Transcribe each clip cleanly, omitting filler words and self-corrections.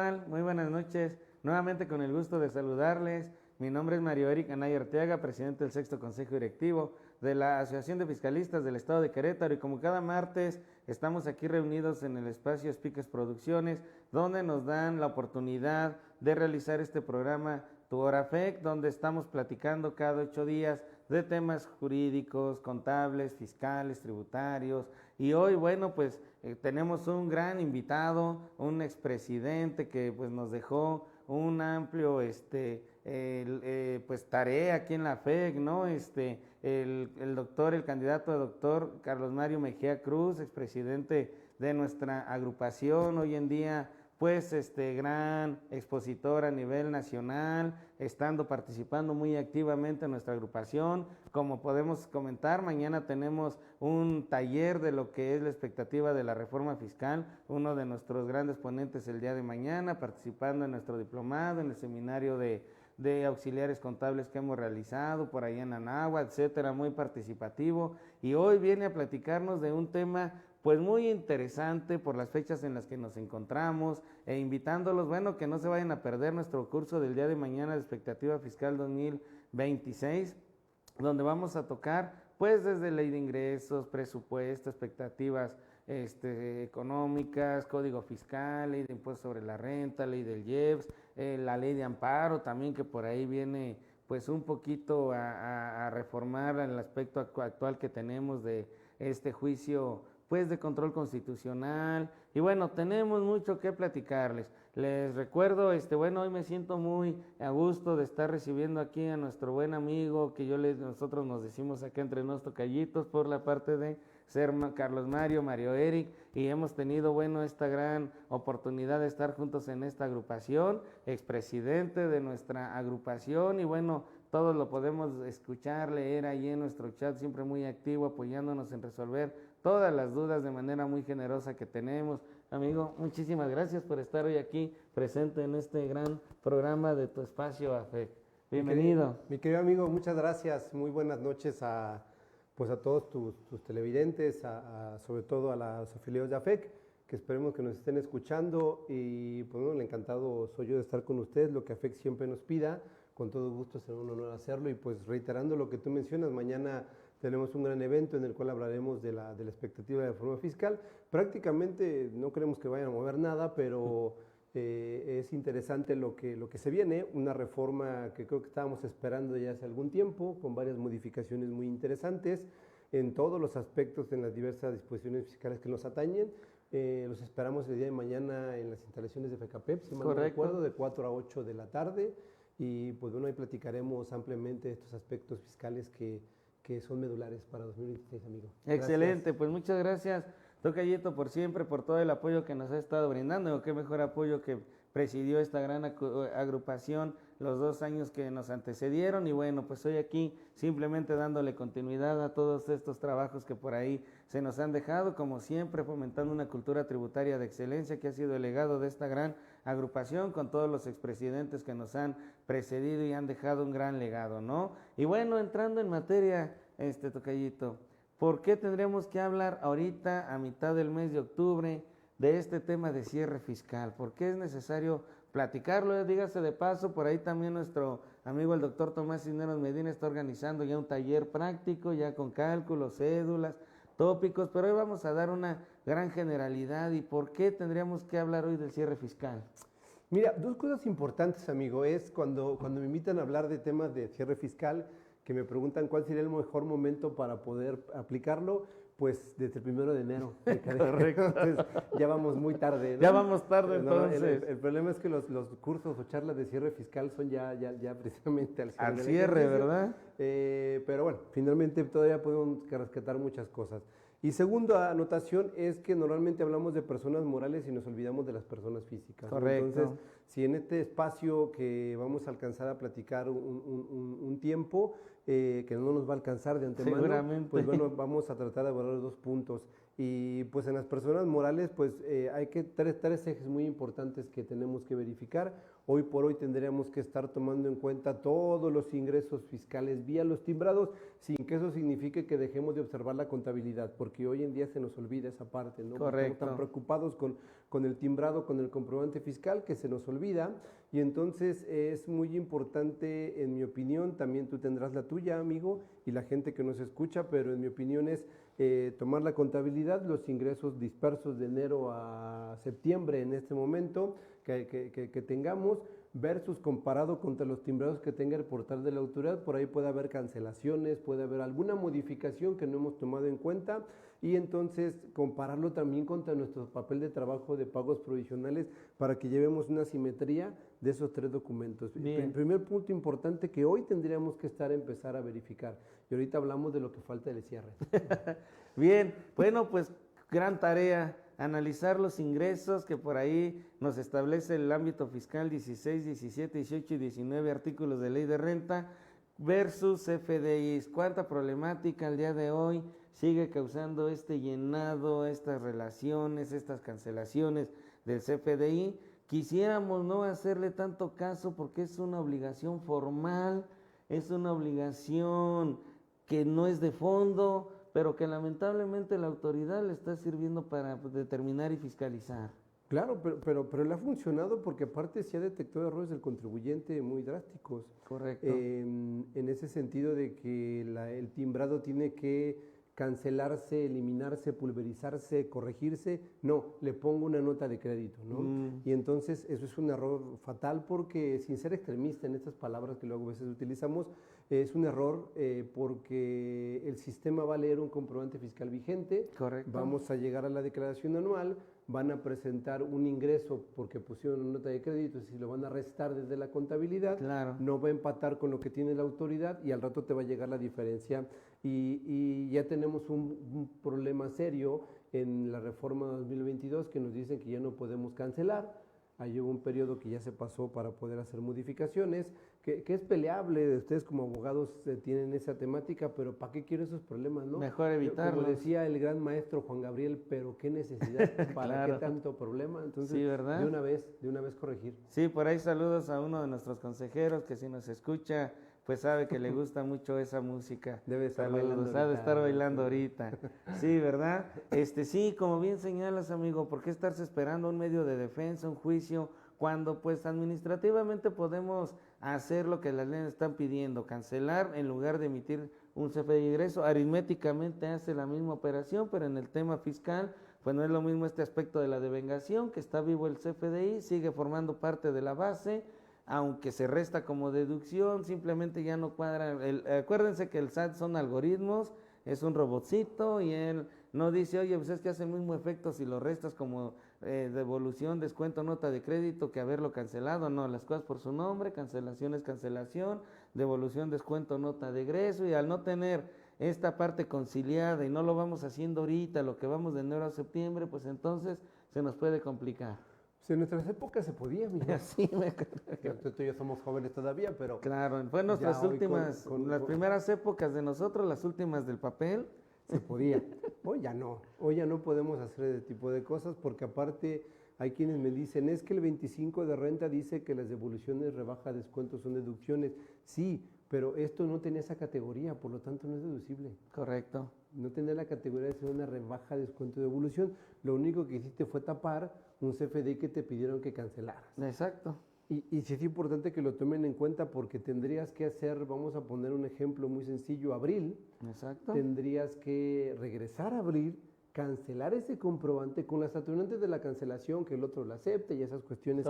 tal? Muy buenas noches. Nuevamente con el gusto de saludarles. Mi nombre es Mario Eric Anaya Arteaga, presidente del Sexto Consejo Directivo de la Asociación de Fiscalistas del Estado de Querétaro, y como cada martes estamos aquí reunidos en el espacio Speakers Producciones, donde nos dan la oportunidad de realizar este programa Tu Hora FEC, donde estamos platicando cada 8 días de temas jurídicos, contables, fiscales, tributarios. Y hoy, bueno, pues tenemos un gran invitado, un expresidente que pues nos dejó un amplio pues tarea aquí en la FEC, ¿no? El doctor, el candidato a doctor Carlos Mario Mejía Cruz, expresidente de nuestra agrupación, hoy en día pues gran expositor a nivel nacional, estando participando muy activamente en nuestra agrupación. Como podemos comentar, mañana tenemos un taller de lo que es la expectativa de la reforma fiscal, uno de nuestros grandes ponentes el día de mañana, participando en nuestro diplomado, en el seminario de auxiliares contables que hemos realizado por allá en Anáhuac, etcétera, muy participativo, y hoy viene a platicarnos de un tema pues muy interesante por las fechas en las que nos encontramos, e invitándolos, bueno, que no se vayan a perder nuestro curso del día de mañana de expectativa fiscal 2026, donde vamos a tocar pues desde ley de ingresos, presupuesto, expectativas económicas, código fiscal, ley de impuesto sobre la renta, ley del IEPS, la ley de amparo también, que por ahí viene pues un poquito a reformar el aspecto actual que tenemos de este juicio pues de control constitucional. Y bueno, tenemos mucho que platicarles. Les recuerdo, bueno, hoy me siento muy a gusto de estar recibiendo aquí a nuestro buen amigo, que nosotros nos decimos acá entre nos tocallitos, por la parte de ser Carlos Mario Eric, y hemos tenido, bueno, esta gran oportunidad de estar juntos en esta agrupación, expresidente de nuestra agrupación, y bueno, todos lo podemos escuchar, leer ahí en nuestro chat, siempre muy activo, apoyándonos en resolver todas las dudas de manera muy generosa que tenemos. Amigo, muchísimas gracias por estar hoy aquí presente en este gran programa de Tu Espacio AFEC. Bienvenido. Mi querido amigo, muchas gracias. Muy buenas noches pues a todos tus televidentes, sobre todo a los afiliados de AFEC, que esperemos que nos estén escuchando, y pues bueno, encantado soy yo de estar con ustedes, lo que AFEC siempre nos pida, con todo gusto será un honor hacerlo. Y pues reiterando lo que tú mencionas, mañana tenemos un gran evento en el cual hablaremos de la expectativa de reforma fiscal. Prácticamente no creemos que vayan a mover nada, pero es interesante lo que se viene, una reforma que creo que estábamos esperando ya hace algún tiempo, con varias modificaciones muy interesantes en todos los aspectos, en las diversas disposiciones fiscales que nos atañen. Los esperamos el día de mañana en las instalaciones de FECAPEP, si mal no recuerdo, de 4 a 8 de la tarde. Y pues bueno, ahí platicaremos ampliamente de estos aspectos fiscales que son medulares para 2026, amigo. Excelente, Gracias. pues muchas gracias, tocallito, por siempre, por todo el apoyo que nos ha estado brindando. Qué mejor apoyo que presidió esta gran agrupación los 2 años que nos antecedieron, y bueno, pues hoy aquí simplemente dándole continuidad a todos estos trabajos que por ahí se nos han dejado, como siempre fomentando una cultura tributaria de excelencia, que ha sido el legado de esta gran agrupación, con todos los expresidentes que nos han precedido y han dejado un gran legado, ¿no? Y bueno, entrando en materia, tocallito, ¿por qué tendremos que hablar ahorita a mitad del mes de octubre de este tema de cierre fiscal? ¿Por qué es necesario platicarlo? Dígase de paso, por ahí también nuestro amigo el doctor Tomás Cisneros Medina está organizando ya un taller práctico, ya con cálculos, cédulas, tópicos, pero hoy vamos a dar una gran generalidad. ¿Y por qué tendríamos que hablar hoy del cierre fiscal? Mira, 2 cosas importantes, amigo, es cuando me invitan a hablar de temas de cierre fiscal, que me preguntan cuál sería el mejor momento para poder aplicarlo, pues desde el 1 de enero. Correcto. Entonces, ya vamos muy tarde, ¿no? Ya vamos tarde, No, entonces. el problema es que los cursos o charlas de cierre fiscal son ya precisamente al cierre, ¿verdad? Pero bueno, finalmente todavía podemos rescatar muchas cosas. Y segunda anotación es que normalmente hablamos de personas morales y nos olvidamos de las personas físicas. Correcto. Entonces, si en este espacio que vamos a alcanzar a platicar un tiempo, que no nos va a alcanzar de antemano, seguramente, pues bueno, vamos a tratar de abordar 2 puntos. Y pues en las personas morales, pues hay que tres ejes muy importantes que tenemos que verificar. Hoy por hoy tendríamos que estar tomando en cuenta todos los ingresos fiscales vía los timbrados, sin que eso signifique que dejemos de observar la contabilidad, porque hoy en día se nos olvida esa parte, ¿no? Correcto. Estamos tan preocupados con el timbrado, con el comprobante fiscal, que se nos olvida. Y entonces es muy importante, en mi opinión, también tú tendrás la tuya, amigo, y la gente que nos escucha, pero en mi opinión es tomar la contabilidad, los ingresos dispersos de enero a septiembre en este momento que tengamos, versus comparado contra los timbrados que tenga el portal de la autoridad. Por ahí puede haber cancelaciones, puede haber alguna modificación que no hemos tomado en cuenta, y entonces compararlo también contra nuestro papel de trabajo de pagos provisionales para que llevemos una simetría de esos tres documentos. El primer punto importante que hoy tendríamos que empezar a verificar, y ahorita hablamos de lo que falta del cierre. Bien, bueno, pues gran tarea, analizar los ingresos que por ahí nos establece el ámbito fiscal 16, 17, 18 y 19 artículos de ley de renta versus FDIs. ¿Cuánta problemática al día de hoy sigue causando este llenado, estas relaciones, estas cancelaciones del CFDI? Quisiéramos no hacerle tanto caso porque es una obligación formal, es una obligación que no es de fondo, pero que lamentablemente la autoridad le está sirviendo para determinar y fiscalizar. Claro, pero le ha funcionado porque aparte se ha detectado errores del contribuyente muy drásticos. Correcto. En ese sentido de que el timbrado tiene que cancelarse, eliminarse, pulverizarse, corregirse. No, le pongo una nota de crédito, ¿no? Y entonces eso es un error fatal porque, sin ser extremista en estas palabras que luego a veces utilizamos, es un error porque el sistema va a leer un comprobante fiscal vigente. Correcto. Vamos a llegar a la declaración anual, van a presentar un ingreso porque pusieron una nota de crédito, si lo van a restar desde la contabilidad, claro, no va a empatar con lo que tiene la autoridad y al rato te va a llegar la diferencia y ya tenemos un problema serio en la reforma 2022 que nos dicen que ya no podemos cancelar. Ahí hubo un periodo que ya se pasó para poder hacer modificaciones, que es peleable. Ustedes como abogados tienen esa temática, pero ¿para qué quiero esos problemas, no? Mejor evitarlos. Como decía el gran maestro Juan Gabriel, pero qué necesidad, ¿para claro, qué tanto problema? Entonces, sí, ¿verdad? de una vez corregir. Sí, por ahí saludos a uno de nuestros consejeros que si nos escucha, pues sabe que le gusta mucho esa música. Debe estar saludos, ha de estar bailando ahorita. Sí, ¿verdad? Sí, como bien señalas, amigo, ¿por qué estarse esperando un medio de defensa, un juicio, cuando pues administrativamente podemos hacer lo que las leyes están pidiendo, cancelar en lugar de emitir un CFDI de ingreso? Aritméticamente hace la misma operación, pero en el tema fiscal, pues no es lo mismo este aspecto de la devengación, que está vivo el CFDI, sigue formando parte de la base, aunque se resta como deducción, simplemente ya no cuadra. Acuérdense que el SAT son algoritmos, es un robotcito y él no dice, oye, pues es que hace el mismo efecto si lo restas como devolución, descuento, nota de crédito que haberlo cancelado. No, las cosas por su nombre, cancelación es cancelación, devolución, descuento, nota de egreso, y al no tener esta parte conciliada y no lo vamos haciendo ahorita, lo que vamos de enero a septiembre, pues entonces se nos puede complicar. Pues en nuestras épocas se podía, mira. Sí, Tú y yo somos jóvenes todavía, pero... Claro, fue nuestras últimas, las primeras épocas de nosotros, las últimas del papel. Se podía. Hoy ya no podemos hacer ese tipo de cosas porque aparte hay quienes me dicen, es que el 25 de renta dice que las devoluciones, rebaja, descuentos son deducciones. Sí, pero esto no tenía esa categoría, por lo tanto no es deducible. Correcto. No tenía la categoría de ser una rebaja, descuento, devolución. Lo único que hiciste fue tapar un CFDI que te pidieron que cancelaras. Exacto. Y sí es importante que lo tomen en cuenta porque tendrías que hacer, vamos a poner un ejemplo muy sencillo, abril. Exacto. Tendrías que regresar a abril, cancelar ese comprobante con las atenuantes de la cancelación, que el otro la acepte y esas cuestiones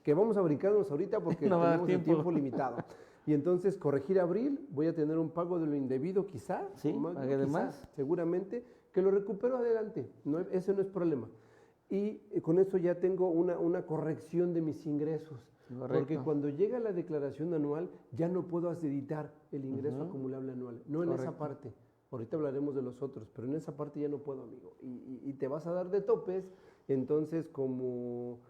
que vamos a brincarnos ahorita porque no tenemos el tiempo limitado. Y entonces corregir abril, voy a tener un pago de lo indebido quizá, sí, pagué de más, seguramente, que lo recupero adelante, ese no es problema. Y con eso ya tengo una corrección de mis ingresos. Correcto. Porque cuando llega la declaración anual, ya no puedo acreditar el ingreso acumulable anual, no en esa parte. Ahorita hablaremos de los otros, pero en esa parte ya no puedo, amigo. Y te vas a dar de topes, entonces como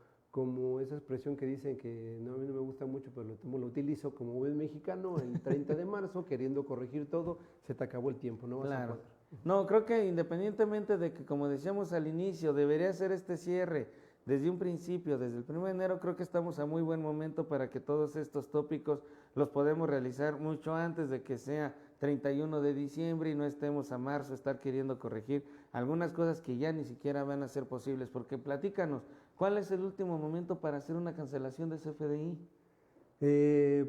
esa expresión que dicen que no, a mí no me gusta mucho, pero lo utilizo como buen mexicano, el 30 de marzo, queriendo corregir todo, se te acabó el tiempo, no vas a poder. No, creo que independientemente de que, como decíamos al inicio, debería ser este cierre desde un principio, desde el 1 de enero, creo que estamos a muy buen momento para que todos estos tópicos los podemos realizar mucho antes de que sea 31 de diciembre y no estemos a marzo estar queriendo corregir algunas cosas que ya ni siquiera van a ser posibles, porque platícanos, ¿cuál es el último momento para hacer una cancelación de CFDI? En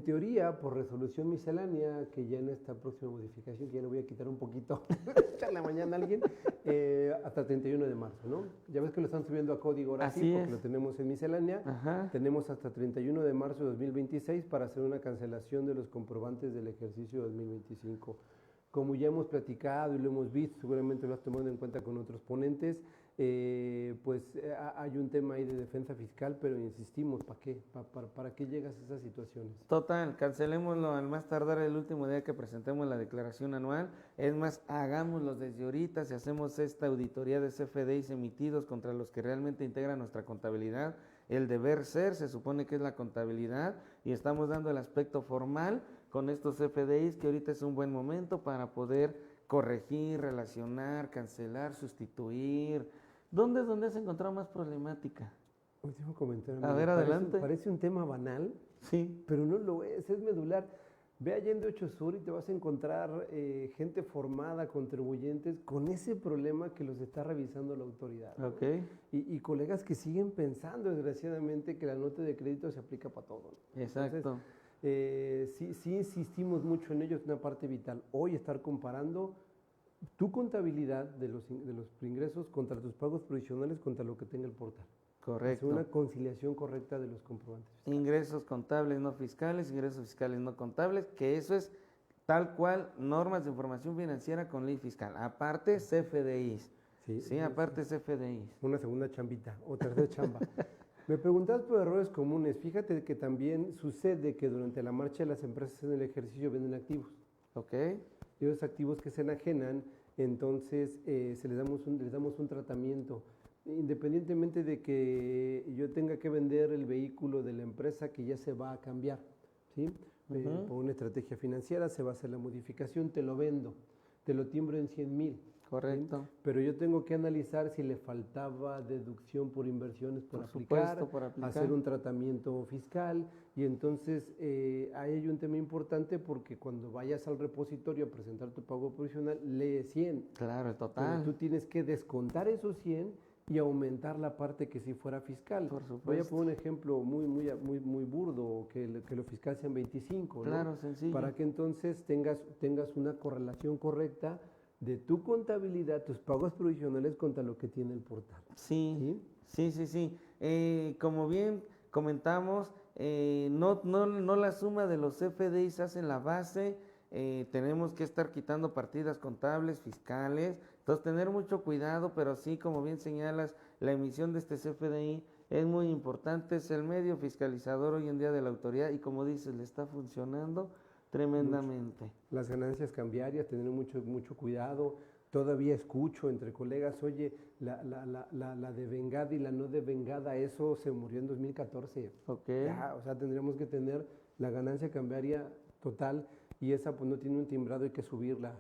teoría, por resolución miscelánea, que ya en esta próxima modificación, que ya le voy a quitar un poquito, echarle mañana a alguien, hasta 31 de marzo, ¿no? Ya ves que lo están subiendo a código ahora sí, porque lo tenemos en miscelánea. Ajá. Tenemos hasta 31 de marzo de 2026 para hacer una cancelación de los comprobantes del ejercicio 2025. Como ya hemos platicado y lo hemos visto, seguramente lo has tomado en cuenta con otros ponentes, hay un tema ahí de defensa fiscal, pero insistimos, ¿para qué? ¿Para qué llegas a esas situaciones? Total, cancelémoslo al más tardar el último día que presentemos la declaración anual. Es más, hagámoslo desde ahorita, si hacemos esta auditoría de CFDIs emitidos contra los que realmente integran nuestra contabilidad. El deber ser se supone que es la contabilidad y estamos dando el aspecto formal con estos CFDIs, que ahorita es un buen momento para poder corregir, relacionar, cancelar, sustituir. ¿Dónde es donde has encontrado más problemática? Último comentario. A ver, adelante. Parece un tema banal, sí, pero no lo es medular. Ve Allende 8 Sur y te vas a encontrar gente formada, contribuyentes, con ese problema que los está revisando la autoridad. Okay. Y colegas que siguen pensando, desgraciadamente, que la nota de crédito se aplica para todo, ¿no? Exacto. Entonces, sí insistimos mucho en ello, es una parte vital. Hoy estar comparando tu contabilidad de los ingresos contra tus pagos provisionales contra lo que tenga el portal. Correcto. Es una conciliación correcta de los comprobantes fiscales. Ingresos contables no fiscales, ingresos fiscales no contables, que eso es tal cual normas de información financiera con ley fiscal. Aparte CFDIs. Sí, aparte CFDIs. Una segunda chambita o tercera chamba. Me preguntabas por errores comunes. Fíjate que también sucede que durante la marcha de las empresas en el ejercicio venden activos. Ok. Y esos activos que se enajenan, entonces les damos un tratamiento. Independientemente de que yo tenga que vender el vehículo de la empresa que ya se va a cambiar, ¿sí? Por una estrategia financiera se va a hacer la modificación, te lo vendo, te lo timbro en 100,000. Correcto. ¿Sí? Pero yo tengo que analizar si le faltaba deducción por inversiones por aplicar, hacer un tratamiento fiscal, y entonces ahí hay un tema importante, porque cuando vayas al repositorio a presentar tu pago provisional, lee 100. Claro, total. Pero tú tienes que descontar esos 100 y aumentar la parte que sí fuera fiscal. Por supuesto. Voy a poner un ejemplo muy burdo, que lo fiscal sean 25, claro, ¿no? Sencillo. Para que entonces tengas una correlación correcta de tu contabilidad, tus pagos provisionales contra lo que tiene el portal. Sí. Como bien comentamos, no la suma de los CFDIs hace la base. Tenemos que estar quitando partidas contables, fiscales, entonces tener mucho cuidado, pero sí, como bien señalas, la emisión de este CFDI es muy importante, es el medio fiscalizador hoy en día de la autoridad y, como dices, le está funcionando tremendamente. Mucho. Las ganancias cambiarias, tener mucho cuidado. Todavía escucho entre colegas, oye, la devengada y la no devengada, eso se murió en 2014. Okay. Ya, o sea, tendríamos que tener la ganancia cambiaria total, y esa pues no tiene un timbrado, hay que subirla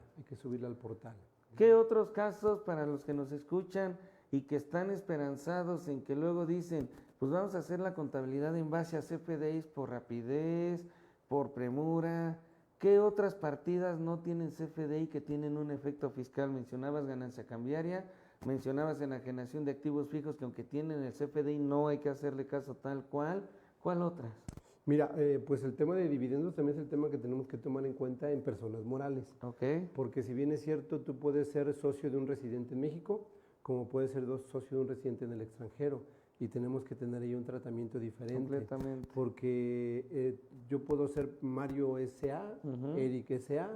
al portal. ¿Qué otros casos para los que nos escuchan y que están esperanzados en que luego dicen, pues vamos a hacer la contabilidad en base a CFDIs por rapidez, por premura? ¿Qué otras partidas no tienen CFDI que tienen un efecto fiscal? Mencionabas ganancia cambiaria, mencionabas enajenación de activos fijos que aunque tienen el CFDI no hay que hacerle caso tal cual. ¿Cuál otras? Mira, pues el tema de dividendos también es el tema que tenemos que tomar en cuenta en personas morales. Okay. Porque si bien es cierto, tú puedes ser socio de un residente en México, como puedes ser socio de un residente en el extranjero, y tenemos que tener ahí un tratamiento diferente. Completamente. Porque yo puedo ser Mario S.A., Eric S.A.,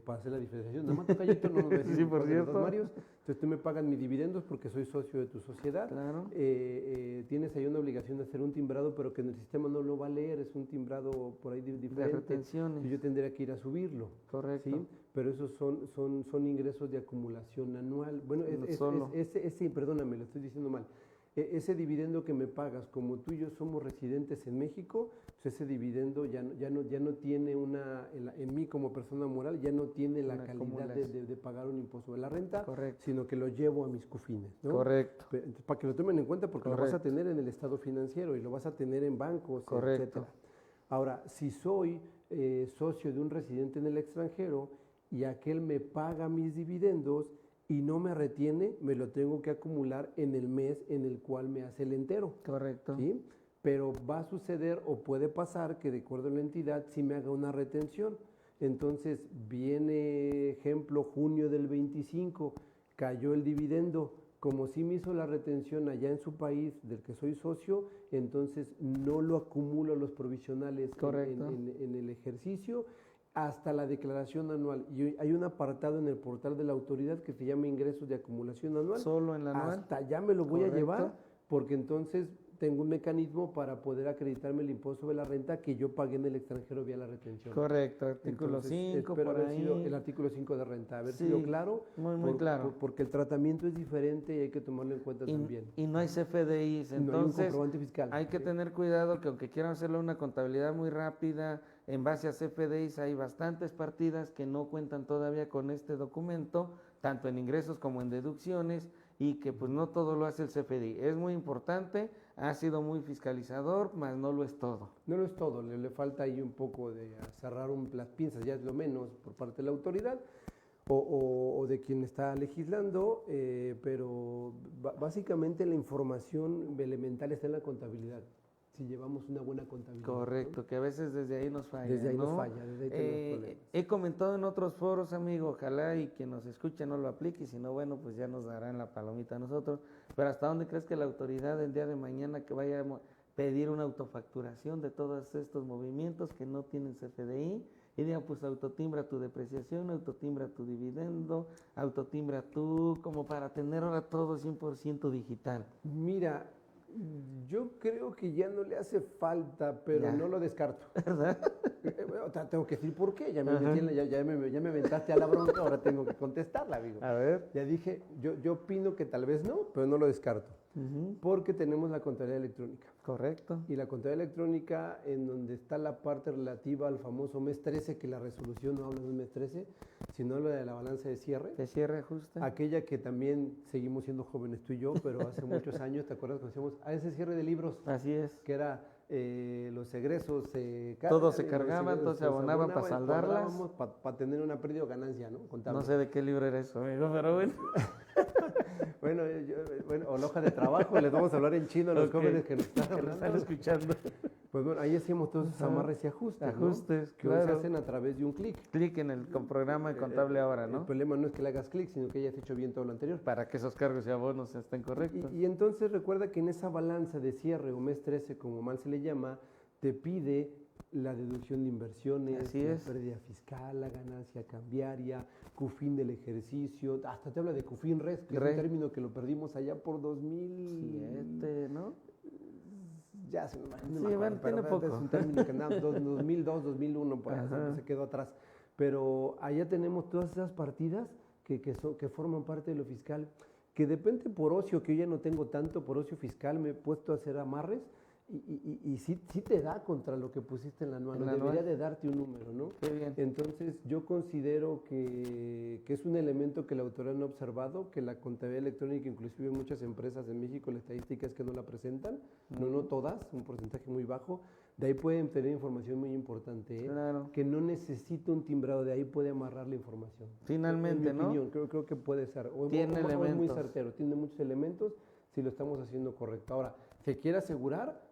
para hacer la diferenciación. Nada más toca no nos decís sí, por cierto. Los Marios. Entonces tú me pagas mis dividendos porque soy socio de tu sociedad. Claro. Tienes ahí una obligación de hacer un timbrado, pero que en el sistema no lo va a leer, es un timbrado por ahí diferente. De retenciones. Y yo tendría que ir a subirlo. Correcto. ¿Sí? Pero esos son ingresos de acumulación anual. Bueno, perdóname, lo estoy diciendo mal. ese dividendo que me pagas, como tú y yo somos residentes en México, pues ese dividendo ya no tiene en mí como persona moral, ya no tiene la calidad de pagar un impuesto de la renta, Correcto. sino que lo llevo a mis cofines, ¿no? Correcto. Entonces, para que lo tomen en cuenta, porque lo vas a tener en el estado financiero y lo vas a tener en bancos, Correcto. etcétera. Ahora, si soy socio de un residente en el extranjero y aquel me paga mis dividendos y no me retiene, me lo tengo que acumular en el mes en el cual me hace el entero. Correcto. ¿Sí? Pero va a suceder o puede pasar que de acuerdo a la entidad sí me haga una retención. Entonces viene ejemplo junio del 25, cayó el dividendo. Como sí me hizo la retención allá en su país del que soy socio, entonces no lo acumulo a los provisionales en el ejercicio hasta la declaración anual. Y hay un apartado en el portal de la autoridad que se llama ingresos de acumulación anual. Solo en la anual. Hasta allá me lo voy a llevar, porque entonces tengo un mecanismo para poder acreditarme el impuesto de la renta que yo pagué en el extranjero vía la retención. Correcto, artículo 5, por ahí. Sido el artículo 5 de renta, haber sido claro. Muy claro. Porque el tratamiento es diferente y hay que tomarlo en cuenta también. Y no hay CFDIs, entonces no hay un comprobante fiscal. Hay que tener cuidado que aunque quieran hacerle una contabilidad muy rápida, en base a CFDIs hay bastantes partidas que no cuentan todavía con este documento, tanto en ingresos como en deducciones, y que pues no todo lo hace el CFDI. Es muy importante, ha sido muy fiscalizador, mas no lo es todo. No lo es todo, le falta ahí un poco de cerrar las pinzas, ya es lo menos por parte de la autoridad o de quien está legislando, pero básicamente la información elemental está en la contabilidad. Si llevamos una buena contabilidad. Correcto, ¿no? Que a veces desde ahí nos falla. Desde ahí ¿no? nos falla, desde ahí tenemos problemas. He comentado en otros foros, amigo, ojalá y quien nos escuche no lo aplique, y si no, bueno, pues ya nos darán la palomita a nosotros. Pero ¿hasta dónde crees que la autoridad el día de mañana que vaya a pedir una autofacturación de todos estos movimientos que no tienen CFDI? Y diga, pues autotimbra tu depreciación, autotimbra tu dividendo, autotimbra tú, como para tener ahora todo 100% digital. Mira, yo creo que ya no le hace falta, pero no lo descarto. ¿Verdad? Tengo que decir por qué. Ya me aventaste a la bronca, ahora tengo que contestarla, amigo. A ver. Ya dije, yo opino que tal vez no, pero no lo descarto. Porque tenemos la contabilidad electrónica. Correcto. Y la contabilidad electrónica, en donde está la parte relativa al famoso mes 13, que la resolución no habla de un mes 13, sino habla de la balanza de cierre. De cierre ajuste. Aquella que también seguimos siendo jóvenes tú y yo, pero hace muchos años, ¿te acuerdas que hacíamos ese cierre de libros? Así es. Que era los egresos. Todos se cargaban, todos se abonaban para saldarlas. Para tener una pérdida o ganancia, ¿no? Contable. No sé de qué libro era eso, amigo, pero bueno. Bueno, o la hoja de trabajo, les vamos a hablar en chino a los jóvenes que nos están escuchando. Pues bueno, ahí hacíamos todos esos amarres y ajustes. Ajustes, ¿no? Que hoy se hacen a través de un clic. Clic en el programa contable ahora, ¿no? El problema no es que le hagas clic, sino que hayas hecho bien todo lo anterior. Para que esos cargos y abonos estén correctos. Y entonces recuerda que en esa balanza de cierre o mes 13, como mal se le llama, te pide la deducción de inversiones, la pérdida fiscal, la ganancia cambiaria, CUFIN del ejercicio, hasta te habla de CUFIN RES, que es un término que lo perdimos allá por 2007, ¿no? Ya se me imagino. Sí, bueno, tiene poco. Es un término que andaba 2002, 2001, por ahí se quedó atrás. Pero allá tenemos todas esas partidas que forman parte de lo fiscal, que depende por ocio, que yo ya no tengo tanto por ocio fiscal, me he puesto a hacer amarres. Y sí te da contra lo que pusiste en la anual, debería de darte un número, ¿no? Qué bien. Entonces yo considero que es un elemento que la autoridad no ha observado, que la contabilidad electrónica, inclusive muchas empresas en México, la estadística es que no la presentan, no todas, un porcentaje muy bajo, de ahí pueden tener información muy importante, Claro. Que no necesita un timbrado, de ahí puede amarrar la información. Finalmente, en mi opinión, creo que puede ser, tiene elementos. Es muy certero, tiene muchos elementos si lo estamos haciendo correcto. Ahora, si quiere asegurar,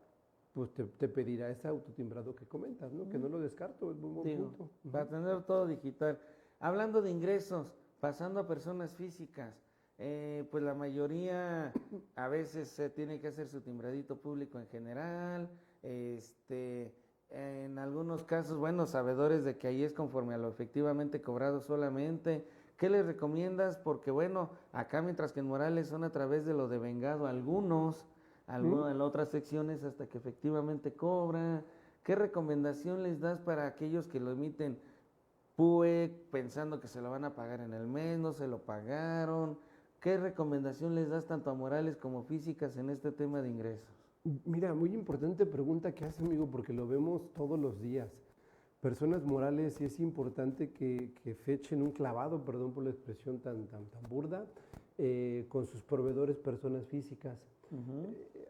pues te pedirá ese autotimbrado que comentas, ¿no? Que no lo descarto, es un buen punto. Para tener todo digital. Hablando de ingresos, pasando a personas físicas, pues la mayoría a veces se tiene que hacer su timbradito público en general, en algunos casos, bueno, sabedores de que ahí es conforme a lo efectivamente cobrado solamente. ¿Qué les recomiendas? Porque bueno, acá mientras que en Morales son a través de lo devengado algunos, en otras secciones hasta que efectivamente cobra. ¿Qué recomendación les das para aquellos que lo emiten PUE pensando que se lo van a pagar en el mes, no se lo pagaron? ¿qué recomendación les das tanto a morales como físicas en este tema de ingresos? Mira, muy importante pregunta que hace, amigo, porque lo vemos todos los días. Personas morales, sí es importante que fechen un clavado, perdón por la expresión tan burda, con sus proveedores personas físicas.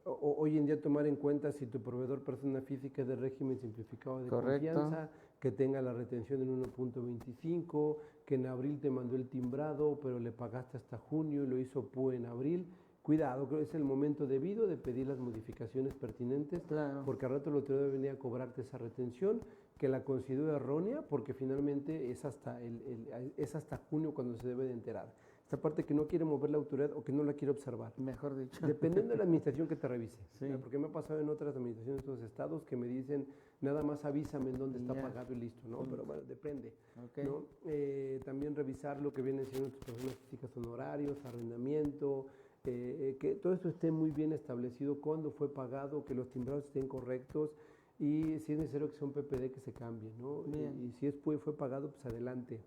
Hoy en día tomar en cuenta si tu proveedor persona física es de régimen simplificado de confianza, que tenga la retención en 1.25, que en abril te mandó el timbrado, pero le pagaste hasta junio y lo hizo PUE en abril. Cuidado, creo que es el momento debido de pedir las modificaciones pertinentes, porque al rato lo te debe venir a cobrarte esa retención, que la considero errónea, porque finalmente es hasta junio cuando se debe de enterar. Esta parte que no quiere mover la autoridad o que no la quiere observar. Mejor dicho. Dependiendo de la administración que te revise. Sí. Porque me ha pasado en otras administraciones de otros estados que me dicen, nada más avísame en dónde está pagado y listo, ¿no? Pero bueno, depende. Okay. ¿No? También revisar lo que vienen siendo tus personas físicas, honorarios, arrendamiento, que todo esto esté muy bien establecido, cuándo fue pagado, que los timbrados estén correctos y si es necesario que sea un PPD que se cambie, ¿no? Y si fue pagado, pues adelante.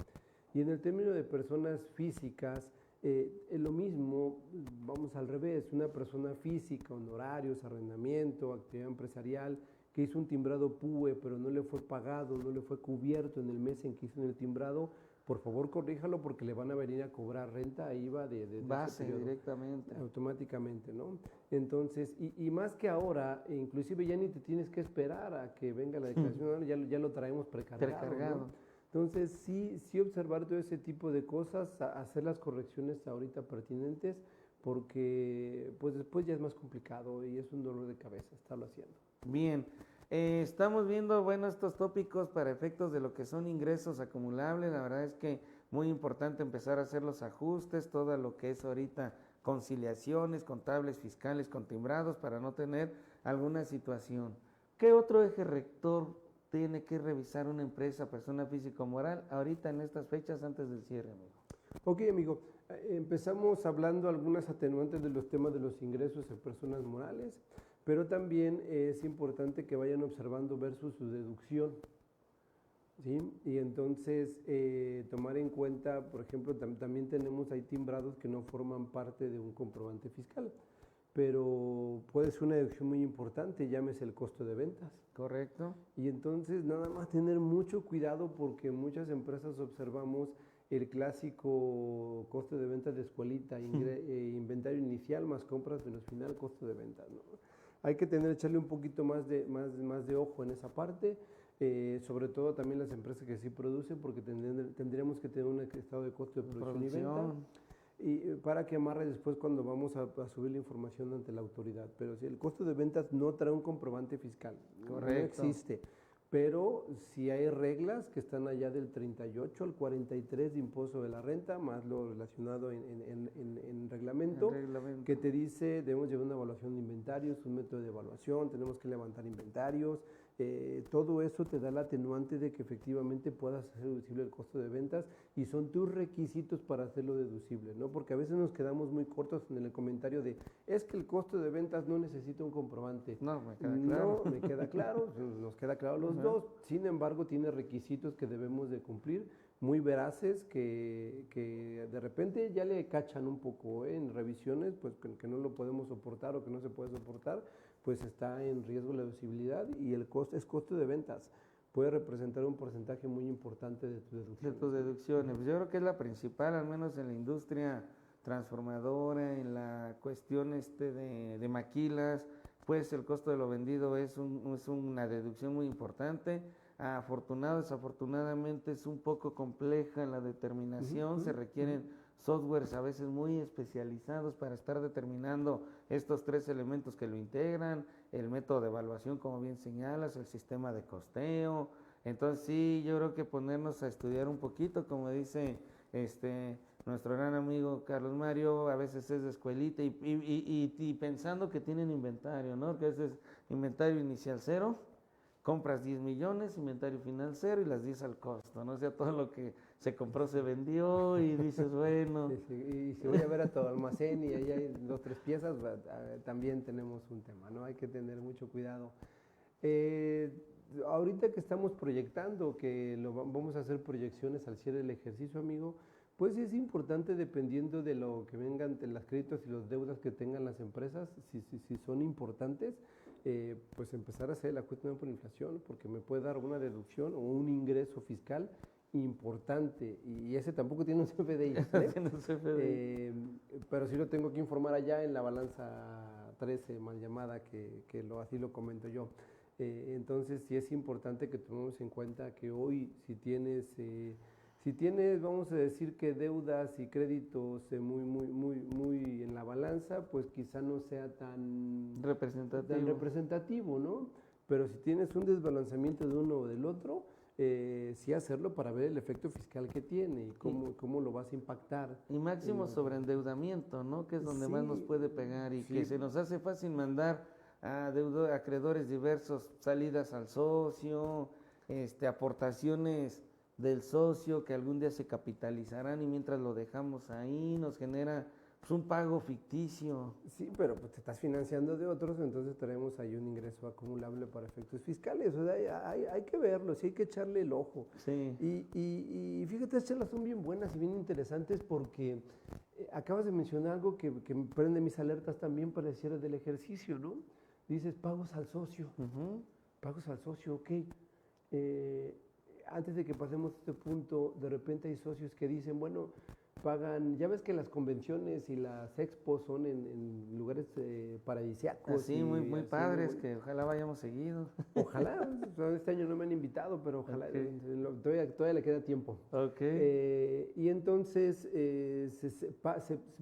Y en el término de personas físicas, es lo mismo, vamos al revés, una persona física, honorarios, arrendamiento, actividad empresarial, que hizo un timbrado PUE, pero no le fue pagado, no le fue cubierto en el mes en que hizo el timbrado, por favor corríjalo porque le van a venir a cobrar renta a IVA de base directamente. Automáticamente, ¿no? Entonces, y más que ahora, inclusive ya ni te tienes que esperar a que venga la declaración, ya lo traemos precargado. ¿No? Entonces, sí observar todo ese tipo de cosas, hacer las correcciones ahorita pertinentes, porque pues después ya es más complicado y es un dolor de cabeza estarlo haciendo. Bien, estamos viendo, bueno, estos tópicos para efectos de lo que son ingresos acumulables. La verdad es que muy importante empezar a hacer los ajustes, todo lo que es ahorita conciliaciones, contables, fiscales, con timbrados, para no tener alguna situación. ¿Qué otro eje rector tiene que revisar una empresa, persona física o moral, ahorita en estas fechas antes del cierre, amigo? Ok, amigo, empezamos hablando algunas atenuantes de los temas de los ingresos en personas morales, pero también es importante que vayan observando versus su deducción, ¿sí? Y entonces tomar en cuenta, por ejemplo, también tenemos ahí timbrados que no forman parte de un comprobante fiscal, pero puede ser una deducción muy importante, llámese el costo de ventas. Correcto. Y entonces nada más tener mucho cuidado porque muchas empresas observamos el clásico costo de ventas de escuelita, inventario inicial más compras menos final, costo de ventas, ¿no? Hay que echarle un poquito más de ojo en esa parte, sobre todo también las empresas que sí producen, porque tendríamos que tener un estado de costo de producción y venta. Y para que amarre después cuando vamos a subir la información ante la autoridad. Pero si el costo de ventas no trae un comprobante fiscal, no existe. Pero si hay reglas que están allá del 38 al 43 de impuesto de la renta, más lo relacionado en reglamento, que te dice debemos llevar una evaluación de inventarios, un método de evaluación, tenemos que levantar inventarios. Todo eso te da la atenuante de que efectivamente puedas hacer deducible el costo de ventas y son tus requisitos para hacerlo deducible, ¿no? Porque a veces nos quedamos muy cortos en el comentario de es que el costo de ventas no necesita un comprobante. No, me queda claro. No, me queda claro, nos queda claro los dos, sin embargo tiene requisitos que debemos de cumplir, muy veraces, que de repente ya le cachan un poco en revisiones, pues que no lo podemos soportar o que no se puede soportar, pues está en riesgo la deducibilidad y el costo es costo de ventas. Puede representar un porcentaje muy importante de tus deducciones. De tus deducciones. Pues yo creo que es la principal, al menos en la industria transformadora, en la cuestión de maquilas, pues el costo de lo vendido es una deducción muy importante. Desafortunadamente es un poco compleja la determinación, se requieren softwares a veces muy especializados para estar determinando estos tres elementos que lo integran, el método de evaluación, como bien señalas, el sistema de costeo. Entonces sí, yo creo que ponernos a estudiar un poquito, como dice nuestro gran amigo Carlos Mario, a veces es de escuelita y pensando que tienen inventario, ¿no? Que a veces inventario inicial 0, compras 10 millones, inventario final 0 y las 10 al costo, ¿no? O sea, todo lo que se compró se vendió y dices, bueno. Y si voy a ver a todo almacén y ahí hay 2 o 3 piezas, también tenemos un tema, ¿no? Hay que tener mucho cuidado. Ahorita que estamos proyectando, que vamos a hacer proyecciones al cierre del ejercicio, amigo, Pues es importante dependiendo de lo que vengan, de los créditos y las deudas que tengan las empresas, si son importantes, pues empezar a hacer el ajuste por inflación, porque me puede dar una deducción o un ingreso fiscal importante, y ese tampoco tiene un CFDI, Tiene un CFDI. pero sí lo tengo que informar allá en la balanza 13 mal llamada, así lo comento yo. Entonces sí es importante que tomemos en cuenta que hoy si tienes, vamos a decir que deudas y créditos muy en la balanza, pues quizá no sea tan representativo, ¿no? Pero si tienes un desbalanceamiento de uno o del otro, sí hacerlo para ver el efecto fiscal que tiene y cómo lo vas a impactar. Y máximo sobreendeudamiento, ¿no? Que es donde más nos puede pegar y que se nos hace fácil mandar a acreedores diversos, salidas al socio, aportaciones del socio que algún día se capitalizarán y mientras lo dejamos ahí nos genera pues, un pago ficticio. Sí, pero pues te estás financiando de otros, entonces tenemos ahí un ingreso acumulable para efectos fiscales. O sea, hay que verlo, sí hay que echarle el ojo. Sí. Y fíjate, estas charlas son bien buenas y bien interesantes porque acabas de mencionar algo que me prende mis alertas también para el cierre del ejercicio, ¿no? Dices pagos al socio. Pagos al socio, ok. Antes de que pasemos a este punto, de repente hay socios que dicen, bueno, pagan, ya ves que las convenciones y las expos son en lugares paradisíacos. Así, muy padres, que ojalá vayamos seguido. Ojalá, este año no me han invitado, pero ojalá, todavía le queda tiempo. Ok. Y entonces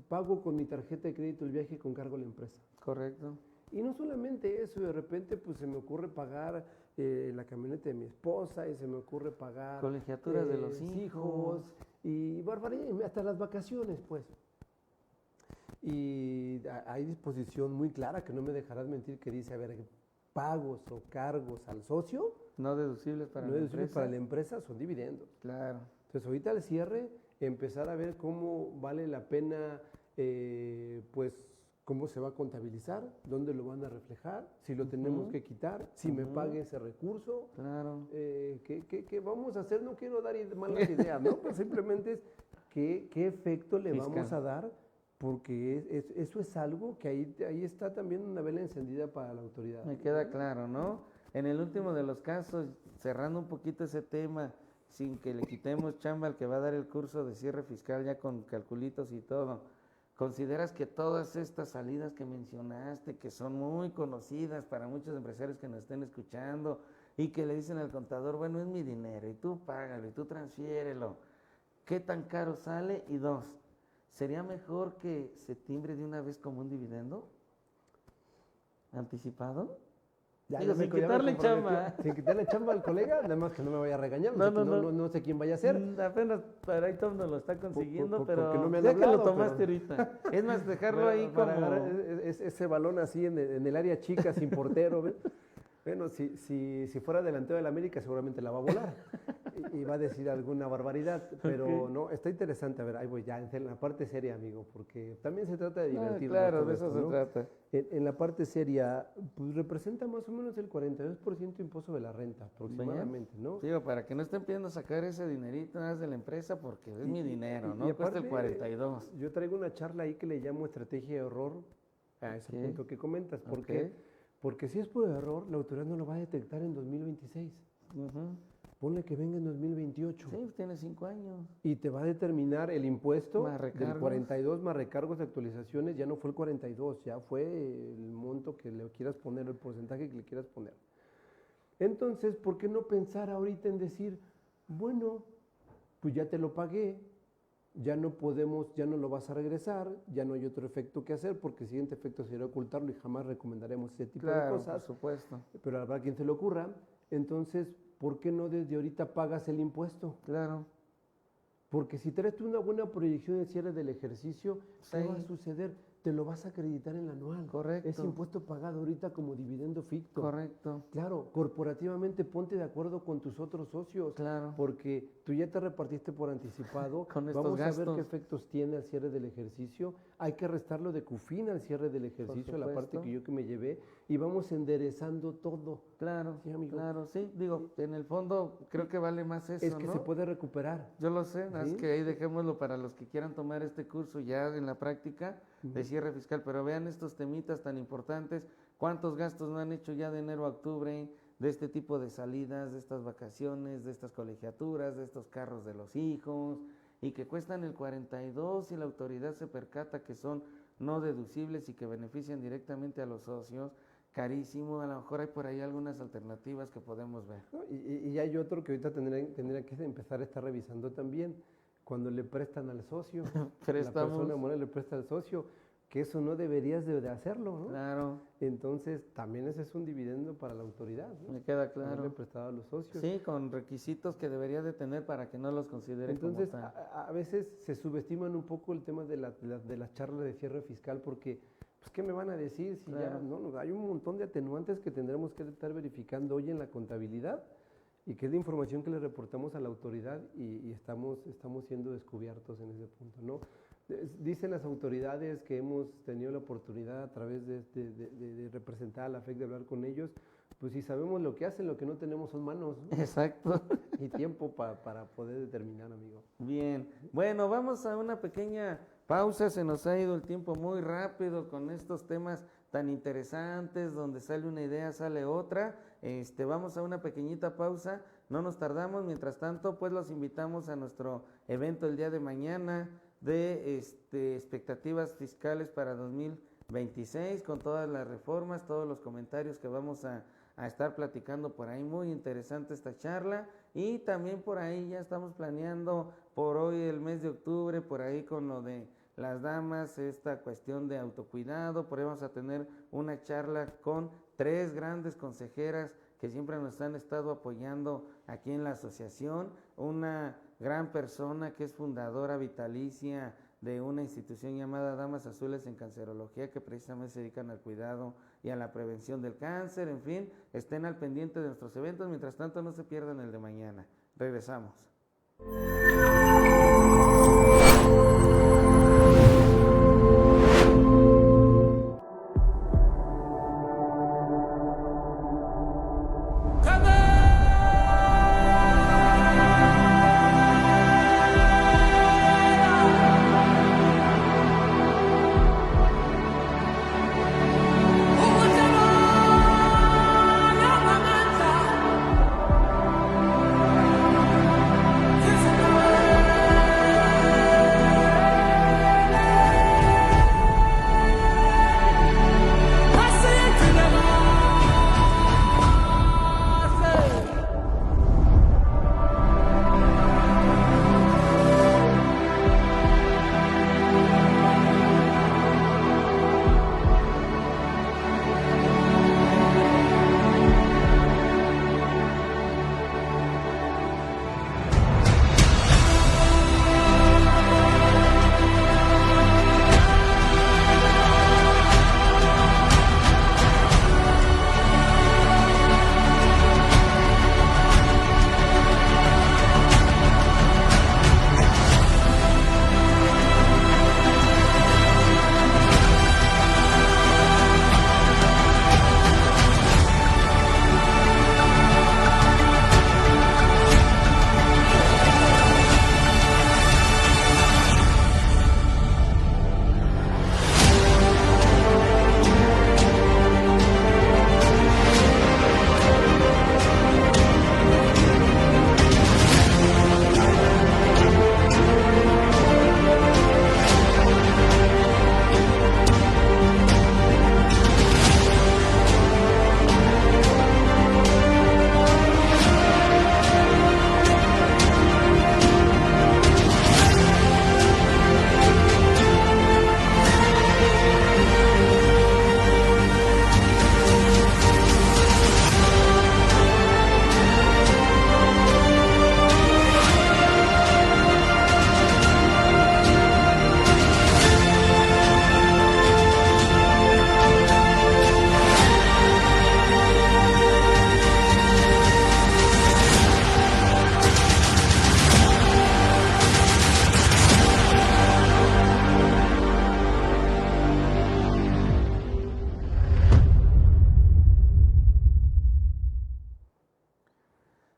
pago con mi tarjeta de crédito el viaje con cargo a la empresa. Correcto. Y no solamente eso, de repente pues se me ocurre pagar la camioneta de mi esposa y se me ocurre pagar colegiaturas de los hijos y barbaridad, hasta las vacaciones pues. Y hay disposición muy clara, que no me dejarás mentir, que dice, a ver, pagos o cargos al socio no deducibles para la empresa son dividendos. Claro. Entonces ahorita al cierre empezar a ver cómo vale la pena pues cómo se va a contabilizar, dónde lo van a reflejar, si lo tenemos que quitar, si me pague ese recurso, claro. ¿Qué vamos a hacer? No quiero dar malas ideas, ¿no? Pero simplemente es qué efecto le vamos a dar, porque eso es algo que ahí está también una vela encendida para la autoridad. Me queda claro, ¿no? En el último de los casos, cerrando un poquito ese tema, sin que le quitemos chamba al que va a dar el curso de cierre fiscal ya con calculitos y todo, ¿consideras que todas estas salidas que mencionaste, que son muy conocidas para muchos empresarios que nos estén escuchando y que le dicen al contador, bueno, es mi dinero y tú págalo y tú transfiérelo, qué tan caro sale? Y dos, ¿sería mejor que se timbre de una vez como un dividendo anticipado? Digo, sin quitarle chamba. Sin quitarle chamba al colega, nada más que no me vaya a regañar, no sé quién vaya a ser. Apenas para ahí Tom nos lo está consiguiendo, pero no me ya que lo tomaste ahorita. Es más, dejarlo ahí como... Ese balón así en el área chica, sin portero, ¿ves? Bueno, si fuera delantero del América seguramente la va a volar y va a decir alguna barbaridad, pero no, está interesante. A ver, ahí voy ya en la parte seria, amigo, porque también se trata de divertirnos. Claro, de eso se trata. En la parte seria, pues representa más o menos el 42% impuesto de la renta, aproximadamente, ¿no? Digo, para que no estén pidiendo sacar ese dinerito nada más de la empresa, porque es mi dinero, ¿no? Cuesta el 42. Yo traigo una charla ahí que le llamo estrategia de error a ese punto que comentas. ¿Por qué? Porque si es por error, la autoridad no lo va a detectar en 2026. Ponle que venga en 2028. Sí, tiene 5 años. Y te va a determinar el impuesto del 42 más recargos de actualizaciones. Ya no fue el 42, ya fue el monto que le quieras poner, el porcentaje que le quieras poner. Entonces, ¿por qué no pensar ahorita en decir, bueno, pues ya te lo pagué, ya no lo vas a regresar, ya no hay otro efecto que hacer, porque el siguiente efecto sería ocultarlo y jamás recomendaremos ese tipo de cosas. Por supuesto. Pero habrá quien se le ocurra. Entonces, ¿por qué no desde ahorita pagas el impuesto? Claro. Porque si traes una buena proyección de cierre del ejercicio, ¿qué va a suceder? te lo vas a acreditar en la anual. Correcto. Es impuesto pagado ahorita como dividendo ficto. Correcto. Claro, corporativamente ponte de acuerdo con tus otros socios. Claro. Porque tú ya te repartiste por anticipado. Con estos Vamos a ver gastos. qué efectos tiene al cierre del ejercicio. Hay que restarlo de CUFIN al cierre del ejercicio, la parte que me llevé. Y vamos enderezando todo. Claro, sí, amigo. Claro, sí. Digo, en el fondo creo que vale más eso, es que ¿no? se puede recuperar. Yo lo sé, ¿Sí? es que ahí dejémoslo para los que quieran tomar este curso ya en la práctica de cierre fiscal, pero vean estos temitas tan importantes, cuántos gastos no han hecho ya de enero a octubre, de este tipo de salidas, de estas vacaciones, de estas colegiaturas, de estos carros de los hijos, y que cuestan el 42 y la autoridad se percata que son no deducibles y que benefician directamente a los socios. Carísimo, a lo mejor hay por ahí algunas alternativas que podemos ver. ¿No? Y hay otro que ahorita tendría que empezar a estar revisando también, cuando le prestan al socio, la persona moral le presta al socio, que eso no deberías de hacerlo, ¿no? Claro. Entonces, también ese es un dividendo para la autoridad, ¿no? Me queda claro. Haberle prestado a los socios. Sí, con requisitos que debería de tener para que no los considere. Entonces, como tal. A veces se subestiman un poco el tema de las charlas de cierre fiscal porque... Pues, ¿qué me van a decir si claro. ya no? Hay un montón de atenuantes que tendremos que estar verificando hoy en la contabilidad y que es la información que le reportamos a la autoridad y estamos siendo descubiertos en ese punto, ¿no? Dicen las autoridades que hemos tenido la oportunidad a través de representar a la FEC, de hablar con ellos, pues si sabemos lo que hacen, lo que no tenemos son manos, ¿no? Exacto. Y tiempo para poder determinar, amigo. Bien, bueno, vamos a una pequeña pausa, se nos ha ido el tiempo muy rápido con estos temas tan interesantes, donde sale una idea, sale otra. Vamos a una pequeñita pausa, no nos tardamos, mientras tanto, pues los invitamos a nuestro evento el día de mañana de expectativas fiscales para 2026, con todas las reformas, todos los comentarios que vamos a estar platicando por ahí. Muy interesante esta charla, y también por ahí ya estamos planeando por hoy el mes de octubre, por ahí con lo de las damas, esta cuestión de autocuidado. Por ahí vamos a tener una charla con 3 grandes consejeras que siempre nos han estado apoyando aquí en la asociación, una gran persona que es fundadora vitalicia de una institución llamada Damas Azules en Cancerología, que precisamente se dedican al cuidado y a la prevención del cáncer. En fin, estén al pendiente de nuestros eventos. Mientras tanto, no se pierdan el de mañana. Regresamos. This is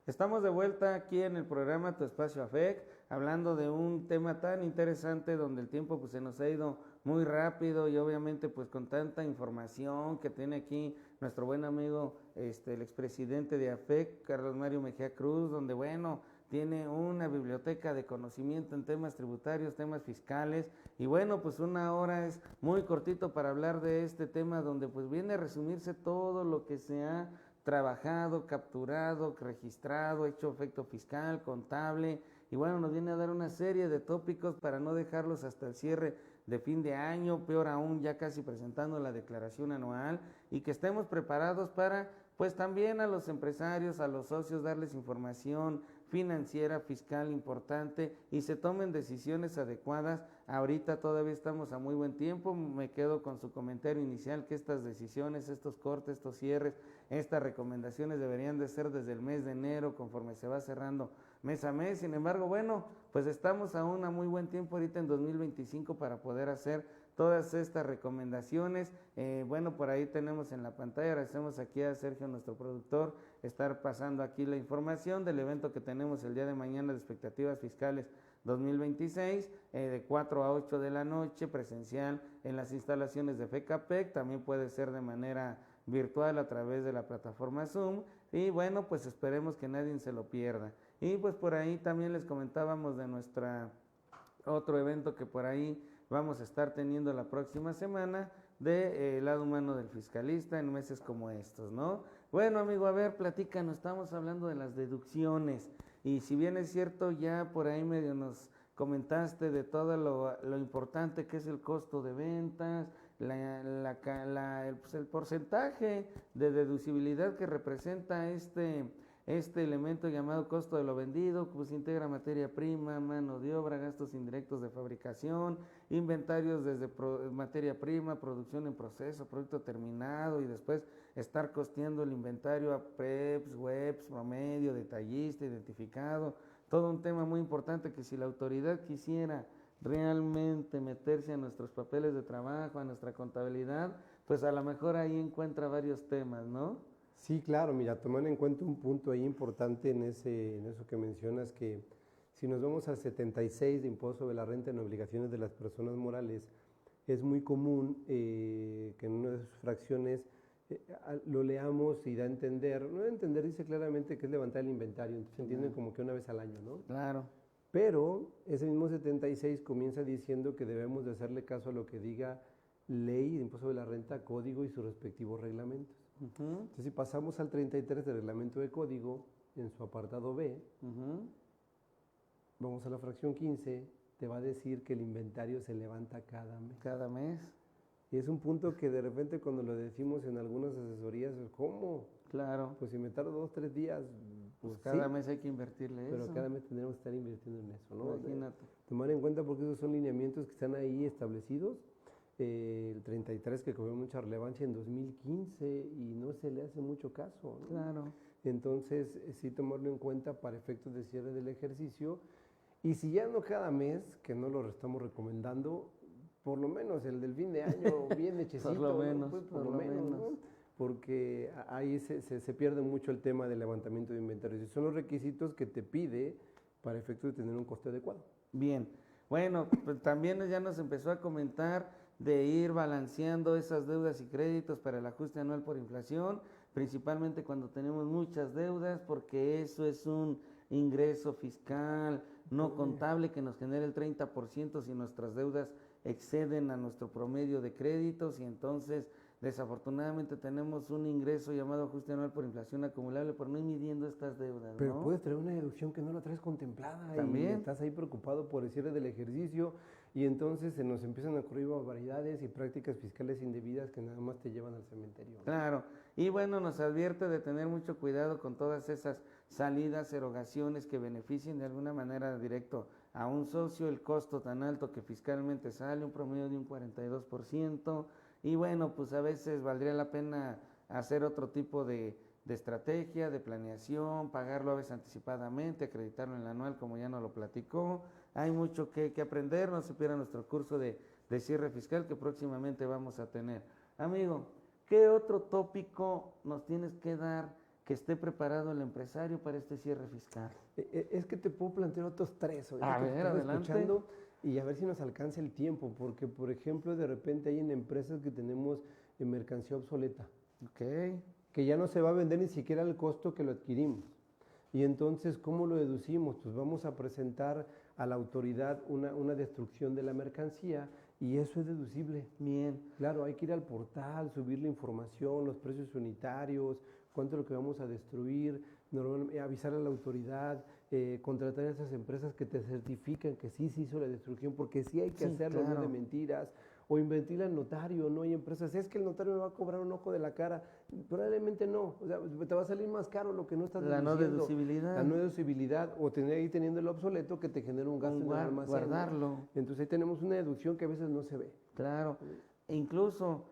Estamos de vuelta aquí en el programa Tu Espacio AFEC, hablando de un tema tan interesante donde el tiempo pues se nos ha ido muy rápido y obviamente pues con tanta información que tiene aquí nuestro buen amigo el expresidente de AFEC, Carlos Mario Mejía Cruz, donde bueno, tiene una biblioteca de conocimiento en temas tributarios, temas fiscales, y bueno, pues una hora es muy cortito para hablar de este tema donde pues viene a resumirse todo lo que se ha trabajado, capturado, registrado, hecho efecto fiscal, contable, y bueno, nos viene a dar una serie de tópicos para no dejarlos hasta el cierre de fin de año, peor aún ya casi presentando la declaración anual, y que estemos preparados para pues también a los empresarios, a los socios, darles información financiera, fiscal importante y se tomen decisiones adecuadas. Ahorita todavía estamos a muy buen tiempo, me quedo con su comentario inicial que estas decisiones, estos cortes, estos cierres, estas recomendaciones deberían de ser desde el mes de enero conforme se va cerrando mes a mes. Sin embargo, bueno, pues estamos aún a muy buen tiempo ahorita en 2025 para poder hacer todas estas recomendaciones. Bueno, por ahí tenemos en la pantalla, agradecemos aquí a Sergio, nuestro productor, estar pasando aquí la información del evento que tenemos el día de mañana de expectativas fiscales 2026, de 4 a 8 de la noche, presencial en las instalaciones de FECAPEC, también puede ser de manera virtual a través de la plataforma Zoom, y bueno, pues esperemos que nadie se lo pierda. Y pues por ahí también les comentábamos de nuestra otro evento que por ahí vamos a estar teniendo la próxima semana de lado humano del fiscalista en meses como estos, ¿no? Bueno, amigo, a ver, platícanos, estamos hablando de las deducciones y si bien es cierto, ya por ahí medio nos comentaste de todo lo importante que es el costo de ventas, el porcentaje de deducibilidad que representa este elemento llamado costo de lo vendido, pues integra materia prima, mano de obra, gastos indirectos de fabricación, inventarios desde materia prima, producción en proceso, producto terminado y después estar costeando el inventario a preps, webs, promedio, detallista, identificado, todo un tema muy importante que si la autoridad quisiera realmente meterse a nuestros papeles de trabajo, a nuestra contabilidad, pues a lo mejor ahí encuentra varios temas, ¿no? Sí, claro, mira, tomando en cuenta un punto ahí importante en eso que mencionas, que si nos vamos al 76 de impuesto sobre la renta en obligaciones de las personas morales, es muy común que en una de sus fracciones lo leamos y da a entender, no da a entender, dice claramente que es levantar el inventario, entonces entienden como que una vez al año, ¿no? Claro. Pero ese mismo 76 comienza diciendo que debemos de hacerle caso a lo que diga ley de impuesto sobre la renta, código y sus respectivos reglamentos. Entonces, si pasamos al 33 del reglamento de código, en su apartado B, vamos a la fracción 15, te va a decir que el inventario se levanta cada mes. Cada mes. Y es un punto que de repente cuando lo decimos en algunas asesorías, ¿cómo? Claro. Pues si me tardo 2, 3 días, pues cada sí, mes hay que invertirle pero eso. cada mes tendremos que estar invirtiendo en eso, ¿no? Imagínate. Tomar en cuenta porque esos son lineamientos que están ahí establecidos. El 33 que cogió mucha relevancia en 2015 y no se le hace mucho caso, ¿no? Claro. Entonces, sí tomarlo en cuenta para efectos de cierre del ejercicio. Y si ya no cada mes, que no lo estamos recomendando, por lo menos el del fin de año bien hechecito, por lo menos, ¿no? Pues por lo menos. ¿No? Porque ahí se pierde mucho el tema del levantamiento de inventarios. Y son los requisitos que te pide para efectos de tener un coste adecuado. Bien, bueno, pues también ya nos empezó a comentar de ir balanceando esas deudas y créditos para el ajuste anual por inflación, principalmente cuando tenemos muchas deudas, porque eso es un ingreso fiscal no contable que nos genera el 30% si nuestras deudas exceden a nuestro promedio de créditos y entonces desafortunadamente tenemos un ingreso llamado ajuste anual por inflación acumulable por no ir midiendo estas deudas, Pero ¿no? puedes traer una deducción que no la traes contemplada. ¿También? Y estás ahí preocupado por el cierre del ejercicio y entonces se nos empiezan a ocurrir barbaridades y prácticas fiscales indebidas que nada más te llevan al cementerio, ¿no? Claro, y bueno, nos advierte de tener mucho cuidado con todas esas salidas, erogaciones que beneficien de alguna manera directo a un socio, el costo tan alto que fiscalmente sale, un promedio de un 42%, y bueno, pues a veces valdría la pena hacer otro tipo de estrategia, de planeación, pagarlo a veces anticipadamente, acreditarlo en el anual como ya nos lo platicó. Hay mucho que aprender, no se pierda nuestro curso de cierre fiscal que próximamente vamos a tener. Amigo, ¿qué otro tópico nos tienes que dar que esté preparado el empresario para este cierre fiscal? Es que te puedo plantear otros tres. A que ver, estaba adelante. escuchando y a ver si nos alcanza el tiempo, porque por ejemplo de repente hay en empresas que tenemos mercancía obsoleta, Ok. que ya no se va a vender ni siquiera al costo que lo adquirimos. Y entonces, ¿cómo lo deducimos? Pues vamos a presentar a la autoridad una destrucción de la mercancía y eso es deducible. Bien. Claro, hay que ir al portal, subir la información, los precios unitarios, cuánto es lo que vamos a destruir, avisar a la autoridad, contratar a esas empresas que te certifican que sí se hizo la destrucción, porque sí hay que Sí, hacerlo, claro. no de mentiras. O invertir al notario, ¿no? Hay empresas, es que el notario me va a cobrar un ojo de la cara. Probablemente no, o sea, te va a salir más caro lo que no estás La no deduciendo. deducibilidad. La no deducibilidad, o tener ahí teniendo el obsoleto que te genera un gasto en el almacén, ¿no? Guardarlo. Entonces ahí tenemos una deducción que a veces no se ve. Claro. E incluso,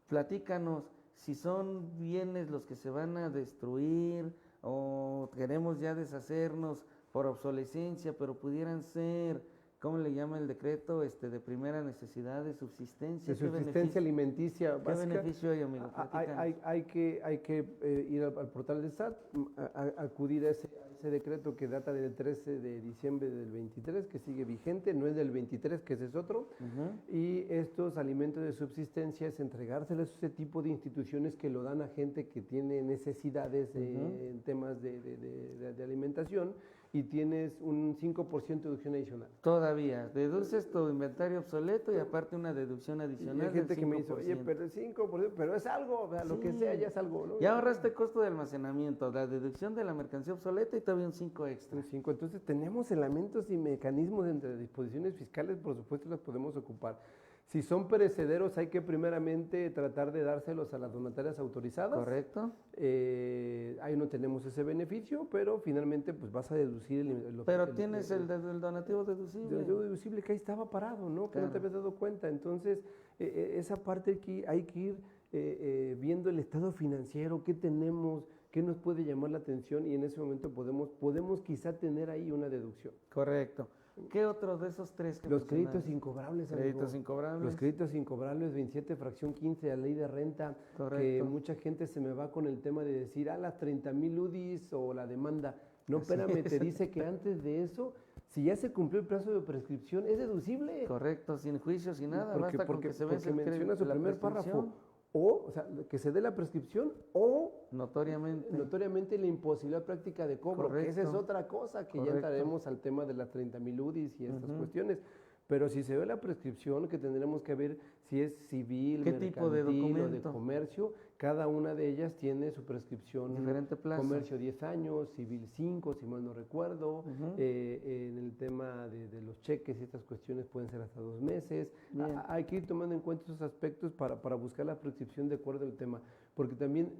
platícanos, si son bienes los que se van a destruir o queremos ya deshacernos por obsolescencia, pero pudieran ser, ¿cómo le llama el decreto? De primera necesidad, de subsistencia. De subsistencia alimenticia ¿Qué básica. beneficio hay, amigo? Hay que ir al portal del SAT, acudir a ese decreto que data del 13 de diciembre del 23, que sigue vigente, no es del 23, que ese es otro. Y estos alimentos de subsistencia es entregárselos a ese tipo de instituciones que lo dan a gente que tiene necesidades en temas de alimentación, y tienes un 5% de deducción adicional. Todavía, deduces tu inventario obsoleto y aparte una deducción adicional. Y hay gente del que me dice, oye, 5%. pero el 5%, pero es algo, o sea, lo que Sí. sea ya es algo, ¿no? Ya ahorraste costo de almacenamiento, la deducción de la mercancía obsoleta y todavía un 5 extra. Un 5. Entonces tenemos elementos y mecanismos entre disposiciones fiscales, por supuesto las podemos ocupar. Si son perecederos, hay que primeramente tratar de dárselos a las donatarias autorizadas. ¿Correcto? Ahí no tenemos ese beneficio, pero finalmente pues vas a deducir Pero tienes el donativo deducible. el deducible que ahí estaba parado, ¿no? Que no te Claro. habías dado cuenta. Entonces, esa parte hay que ir viendo el estado financiero, qué tenemos, qué nos puede llamar la atención, y en ese momento podemos quizá tener ahí una deducción. Correcto. ¿Qué otro de esos tres que Los créditos mencionaste? incobrables, Créditos amigo. incobrables. Los créditos incobrables, 27 fracción 15 de la ley de renta. Correcto. Que mucha gente se me va con el tema de decir, las 30,000 UDIs o la demanda. No, Así espérame, te es. dice que antes de eso, si ya se cumplió el plazo de prescripción, es deducible. Correcto, sin juicio, sin nada, basta con que se vence porque menciona su la primer prescripción. párrafo. O sea, que se dé la prescripción o notoriamente la imposibilidad práctica de cobro, que esa es Correcto. otra cosa, que ya Correcto. entraremos al tema de las 30,000 UDIs y estas cuestiones. Pero si se ve la prescripción, que tendremos que ver si es civil, ¿Qué tipo de mercantil o de documento? comercio, cada una de ellas tiene su prescripción. Diferente plazo. Comercio 10 años, civil 5, si mal no recuerdo. En el tema de los cheques y estas cuestiones pueden ser hasta 2 meses. Hay que ir tomando en cuenta esos aspectos para buscar la prescripción de acuerdo al tema. Porque también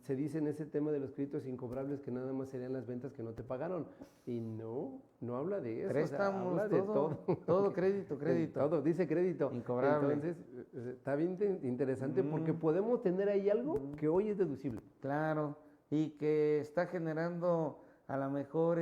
se dice en ese tema de los créditos incobrables que nada más serían las ventas que no te pagaron. Y no habla de eso. Préstamos, habla de todo crédito. Todo, dice crédito. Incobrable. Entonces, está bien interesante porque podemos tener ahí algo que hoy es deducible. Claro, y que está generando a lo mejor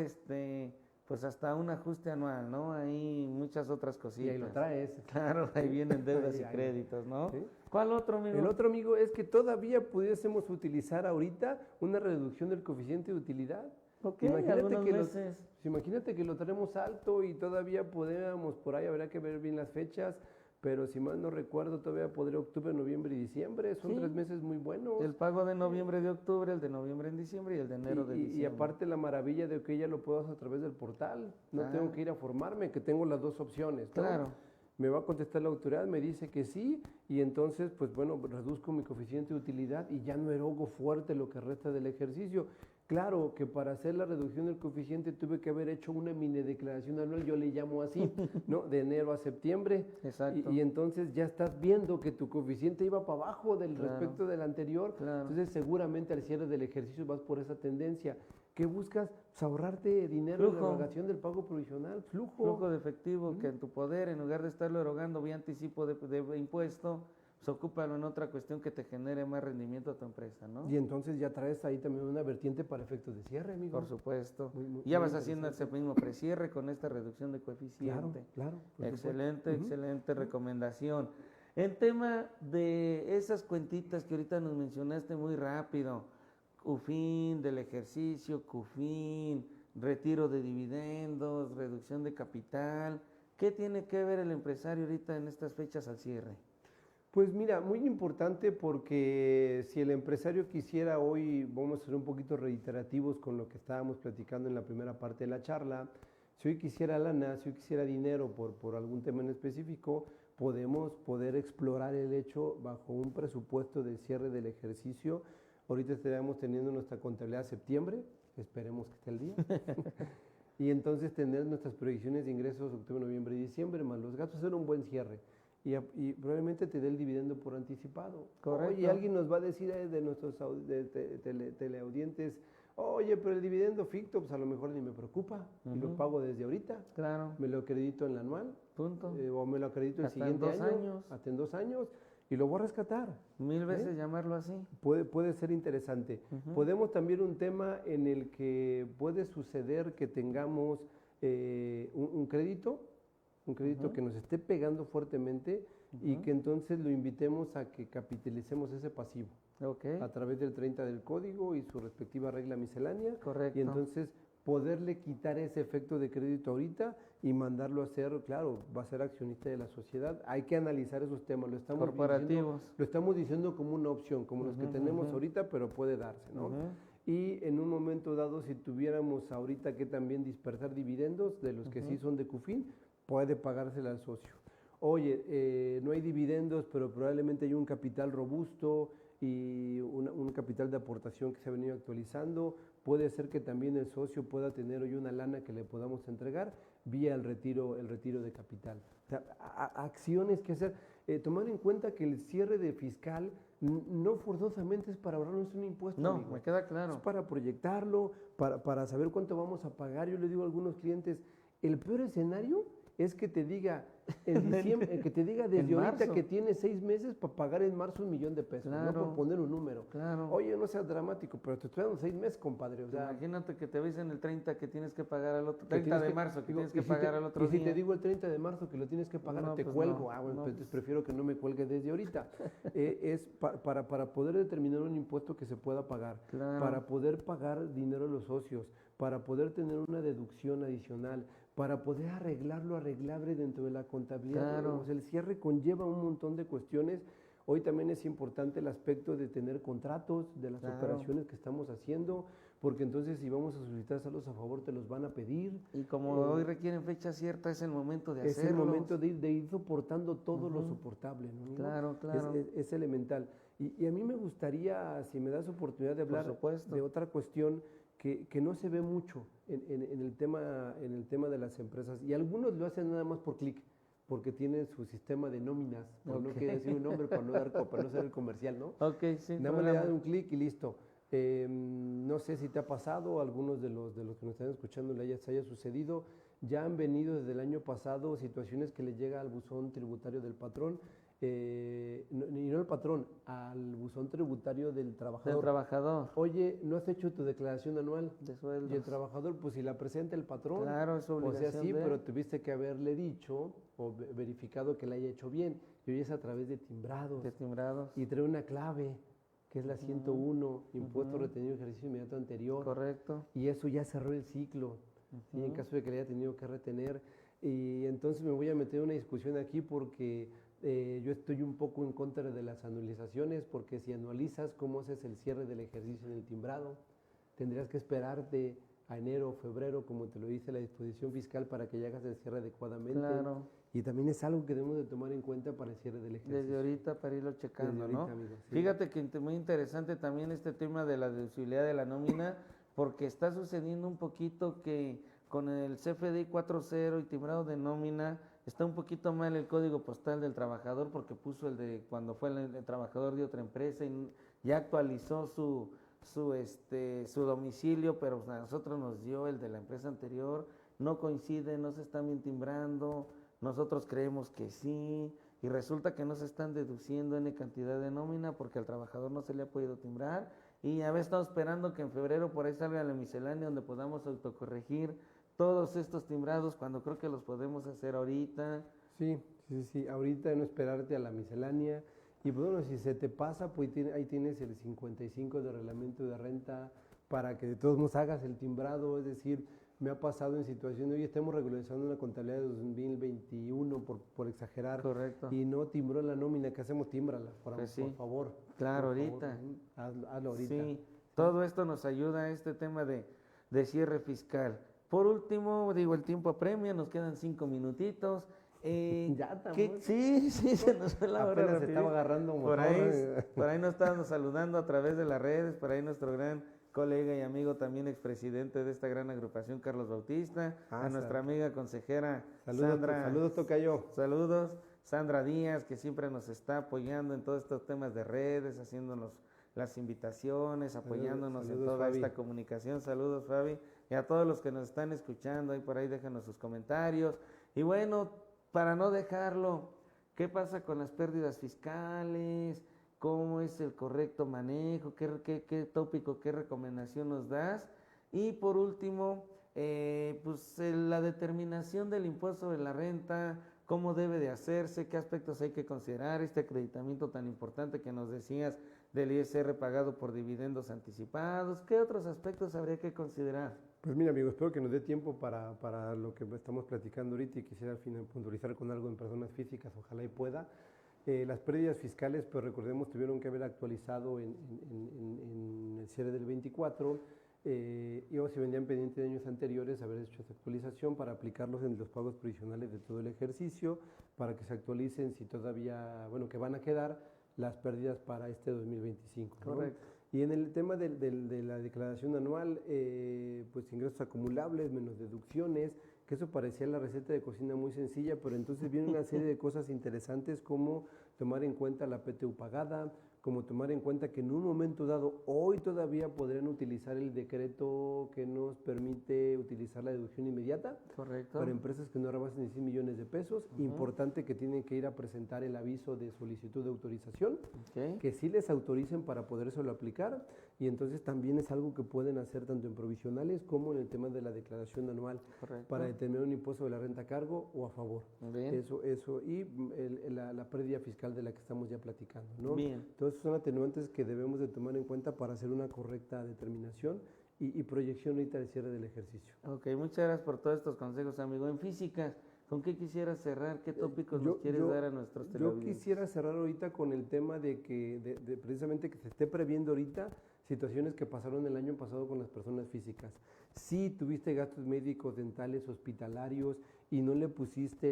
pues hasta un ajuste anual, ¿no? Ahí muchas otras cositas. Y ahí lo traes. Claro, ahí vienen deudas y Ahí. créditos, ¿no? ¿Sí? ¿Cuál otro, amigo? El otro, amigo, es que todavía pudiésemos utilizar ahorita una reducción del coeficiente de utilidad. Ok, Imagínate algunos que meses. imagínate que lo tenemos alto y todavía podemos, por ahí habrá que ver bien las fechas, pero si mal no recuerdo, todavía podría octubre, noviembre y diciembre, son Sí. 3 meses muy buenos. El pago de noviembre, de octubre, el de noviembre en diciembre y el de enero de diciembre. Y aparte la maravilla de que ya lo puedo hacer a través del portal, no Ah. tengo que ir a formarme, que tengo las dos opciones, ¿no? Claro. Me va a contestar la autoridad, me dice que sí, y entonces, pues bueno, reduzco mi coeficiente de utilidad y ya no erogo fuerte lo que resta del ejercicio. Claro que para hacer la reducción del coeficiente tuve que haber hecho una mini declaración anual, yo le llamo así, ¿no? De enero a septiembre. Exacto. Y entonces ya estás viendo que tu coeficiente iba para abajo del Claro. respecto del anterior. Claro. Entonces seguramente al cierre del ejercicio vas por esa tendencia. ¿Qué buscas? Pues ahorrarte dinero en la Flujo. erogación del pago provisional, flujo. Flujo de efectivo que en tu poder, en lugar de estarlo erogando vía anticipo de impuesto, pues ocúpalo en otra cuestión que te genere más rendimiento a tu empresa, ¿no? Y entonces ya traes ahí también una vertiente para efectos de cierre, amigo. Por supuesto. Muy Y ya vas haciendo interesante. ese mismo precierre con esta reducción de coeficiente. Claro. por Excelente, supuesto. excelente recomendación. En tema de esas cuentitas que ahorita nos mencionaste muy rápido, UFIN del ejercicio, CUFIN, retiro de dividendos, reducción de capital. ¿Qué tiene que ver el empresario ahorita en estas fechas al cierre? Pues mira, muy importante porque si el empresario quisiera hoy, vamos a ser un poquito reiterativos con lo que estábamos platicando en la primera parte de la charla, si hoy quisiera lana, si hoy quisiera dinero por algún tema en específico, podemos poder explorar el hecho bajo un presupuesto de cierre del ejercicio. Ahorita estaríamos teniendo nuestra contabilidad de septiembre, esperemos que esté el día. Y entonces tener nuestras proyecciones de ingresos octubre, noviembre y diciembre, más los gastos, hacer un buen cierre. Y probablemente te dé el dividendo por anticipado. Correcto. Oye, alguien nos va a decir de nuestros teleaudientes, oye, pero el dividendo ficto, pues a lo mejor ni me preocupa, y lo pago desde ahorita. Claro. Me lo acredito en la anual. Punto. O me lo acredito el Hasta siguiente en 2 año. años. Hasta en 2 años. Y lo voy a rescatar. 1000 veces llamarlo así. Puede ser interesante. Podemos también un tema en el que puede suceder que tengamos un crédito que nos esté pegando fuertemente y que entonces lo invitemos a que capitalicemos ese pasivo a través del 30 del código y su respectiva regla miscelánea. Correcto. Y entonces poderle quitar ese efecto de crédito ahorita y mandarlo a hacer, claro, va a ser accionista de la sociedad. Hay que analizar esos temas, lo estamos diciendo como una opción, como los que tenemos ahorita, pero puede darse, ¿no? Y en un momento dado, si tuviéramos ahorita que también dispersar dividendos de los que sí son de CUFIN, puede pagársela al socio. Oye, no hay dividendos, pero probablemente hay un capital robusto y un capital de aportación que se ha venido actualizando. Puede ser que también el socio pueda tener hoy una lana que le podamos entregar vía el retiro de capital. O sea, acciones que hacer. Tomar en cuenta que el cierre de fiscal no forzosamente es para ahorrarnos un impuesto. No, amigo. me queda claro. Es para proyectarlo, para saber cuánto vamos a pagar. Yo le digo a algunos clientes, el peor escenario es que te diga en diciembre, que te diga desde ahorita que tienes 6 meses para pagar en marzo $1,000,000 pesos, no por poner un número. Claro. Oye, no seas dramático, pero te estoy dando 6 meses, compadre. O sea, imagínate que te avisen el 30 que tienes que pagar al otro, 30 de marzo que tienes que pagar al otro día. día. Y si te digo el 30 de marzo que lo tienes que pagar, te cuelgo. Bueno, pues prefiero que no me cuelgue desde ahorita. Es para poder determinar un impuesto que se pueda pagar, para poder pagar dinero a los socios, para poder tener una deducción adicional, para poder arreglar lo arreglable dentro de la contabilidad. Claro. O sea, el cierre conlleva un montón de cuestiones. Hoy también es importante el aspecto de tener contratos de las operaciones que estamos haciendo, porque entonces si vamos a solicitar saldos a favor te los van a pedir. Y como hoy requieren fecha cierta, es el momento de hacerlo. Es el momento de ir soportando todo lo soportable, ¿no? Claro. Es elemental. Y a mí me gustaría, si me das oportunidad de hablar de otra cuestión que no se ve mucho en el tema de las empresas, y algunos lo hacen nada más por clic, porque tienen su sistema de nóminas, no quiere decir un nombre para no ser el comercial, ¿no? Sí. Nada más le dan un clic y listo. No sé si te ha pasado, algunos de los que nos están escuchando les haya sucedido, ya han venido desde el año pasado situaciones que le llega al buzón tributario del patrón, y no el patrón, al buzón tributario del trabajador. Oye, ¿no has hecho tu declaración anual de sueldos? Y el trabajador, pues si la presenta el patrón, claro, es su obligación. O sea, sí, pero tuviste que haberle dicho o verificado que la haya hecho bien. Y hoy es a través de timbrados. Y trae una clave, que es la 101, impuesto retenido de ejercicio inmediato anterior. Correcto. Y eso ya cerró el ciclo, y en caso de que le haya tenido que retener. Y entonces me voy a meter en una discusión aquí porque yo estoy un poco en contra de las anualizaciones, porque si anualizas, ¿cómo haces el cierre del ejercicio en el timbrado? Tendrías que esperarte a enero o febrero, como te lo dice la disposición fiscal, para que ya hagas el cierre adecuadamente. Claro. Y también es algo que debemos de tomar en cuenta para el cierre del ejercicio. Desde ahorita para irlo checando, ahorita, ¿no? Amigo, sí. Fíjate que muy interesante también este tema de la deducibilidad de la nómina, porque está sucediendo un poquito que con el CFDI 4.0 y timbrado de nómina, está un poquito mal el código postal del trabajador, porque puso el de cuando fue el trabajador de otra empresa y ya actualizó su domicilio, pero a nosotros nos dio el de la empresa anterior, no coincide, no se están bien timbrando, nosotros creemos que sí, y resulta que no se están deduciendo N cantidad de nómina porque al trabajador no se le ha podido timbrar, y a veces estamos esperando que en febrero por ahí salga la miscelánea donde podamos autocorregir todos estos timbrados, cuando creo que los podemos hacer ahorita. Sí, ahorita no esperarte a la miscelánea. Y pues, bueno, si se te pasa, pues ahí tienes el 55 de reglamento de renta para que de todos modos hagas el timbrado, es decir, me ha pasado en situaciones, hoy estamos regularizando una contabilidad de 2021 por exagerar, Correcto. y no timbró la nómina, ¿qué hacemos? Tímbrala, Pues sí. por favor. Claro, por ahorita. favor, hazlo ahorita. Sí, todo esto nos ayuda a este tema de cierre fiscal. Por último, digo, el tiempo apremia, nos quedan 5 minutitos. Ya estamos. Sí, se nos fue la hora. Apenas se rapidito. estaba agarrando Por motor. ahí nos estábamos saludando a través de las redes, por ahí nuestro gran colega y amigo, también expresidente de esta gran agrupación, Carlos Bautista, a nuestra amiga consejera Sandra. Saludos, tocayo. Saludos, Sandra Díaz, que siempre nos está apoyando en todos estos temas de redes, haciéndonos las invitaciones, apoyándonos en toda Fabi. esta comunicación. Saludos, Fabi, y a todos los que nos están escuchando, ahí por ahí déjanos sus comentarios. Y bueno, para no dejarlo, ¿qué pasa con las pérdidas fiscales? ¿Cómo es el correcto manejo? ¿Qué tópico, qué recomendación nos das? Y por último, pues la determinación del impuesto sobre la renta, cómo debe de hacerse, qué aspectos hay que considerar, este acreditamiento tan importante que nos decías del ISR pagado por dividendos anticipados, ¿qué otros aspectos habría que considerar? Pues mira, amigo, espero que nos dé tiempo para lo que estamos platicando ahorita, y quisiera al final puntualizar con algo en personas físicas, ojalá y pueda. Las pérdidas fiscales, pues recordemos, tuvieron que haber actualizado en el cierre del 24, y o si venían pendientes de años anteriores, haber hecho esa actualización para aplicarlos en los pagos provisionales de todo el ejercicio, para que se actualicen si todavía, bueno, que van a quedar las pérdidas para este 2025. ¿no? Correcto. Y en el tema de la declaración anual, pues ingresos acumulables menos deducciones, que eso parecía la receta de cocina muy sencilla, pero entonces viene una serie de cosas interesantes como tomar en cuenta la PTU pagada, como tomar en cuenta que en un momento dado, hoy todavía podrían utilizar el decreto que nos permite utilizar la deducción inmediata. Correcto. Para empresas que no rebasen de 100 millones de pesos. Importante que tienen que ir a presentar el aviso de solicitud de autorización, que sí les autoricen para podérselo aplicar, y entonces también es algo que pueden hacer tanto en provisionales como en el tema de la declaración anual. Correcto. Para determinar un impuesto de la renta a cargo o a favor. Bien. Eso, y la pérdida fiscal de la que estamos ya platicando, ¿no? Bien. Entonces son atenuantes que debemos de tomar en cuenta para hacer una correcta determinación y proyección ahorita del cierre del ejercicio. Ok, muchas gracias por todos estos consejos, amigo. En física, ¿con qué quisieras cerrar? ¿Qué tópicos nos quieres dar a nuestros televidentes? Yo quisiera cerrar ahorita con el tema de que precisamente que se esté previendo ahorita situaciones que pasaron el año pasado con las personas físicas. Si tuviste gastos médicos, dentales, hospitalarios y no le pusiste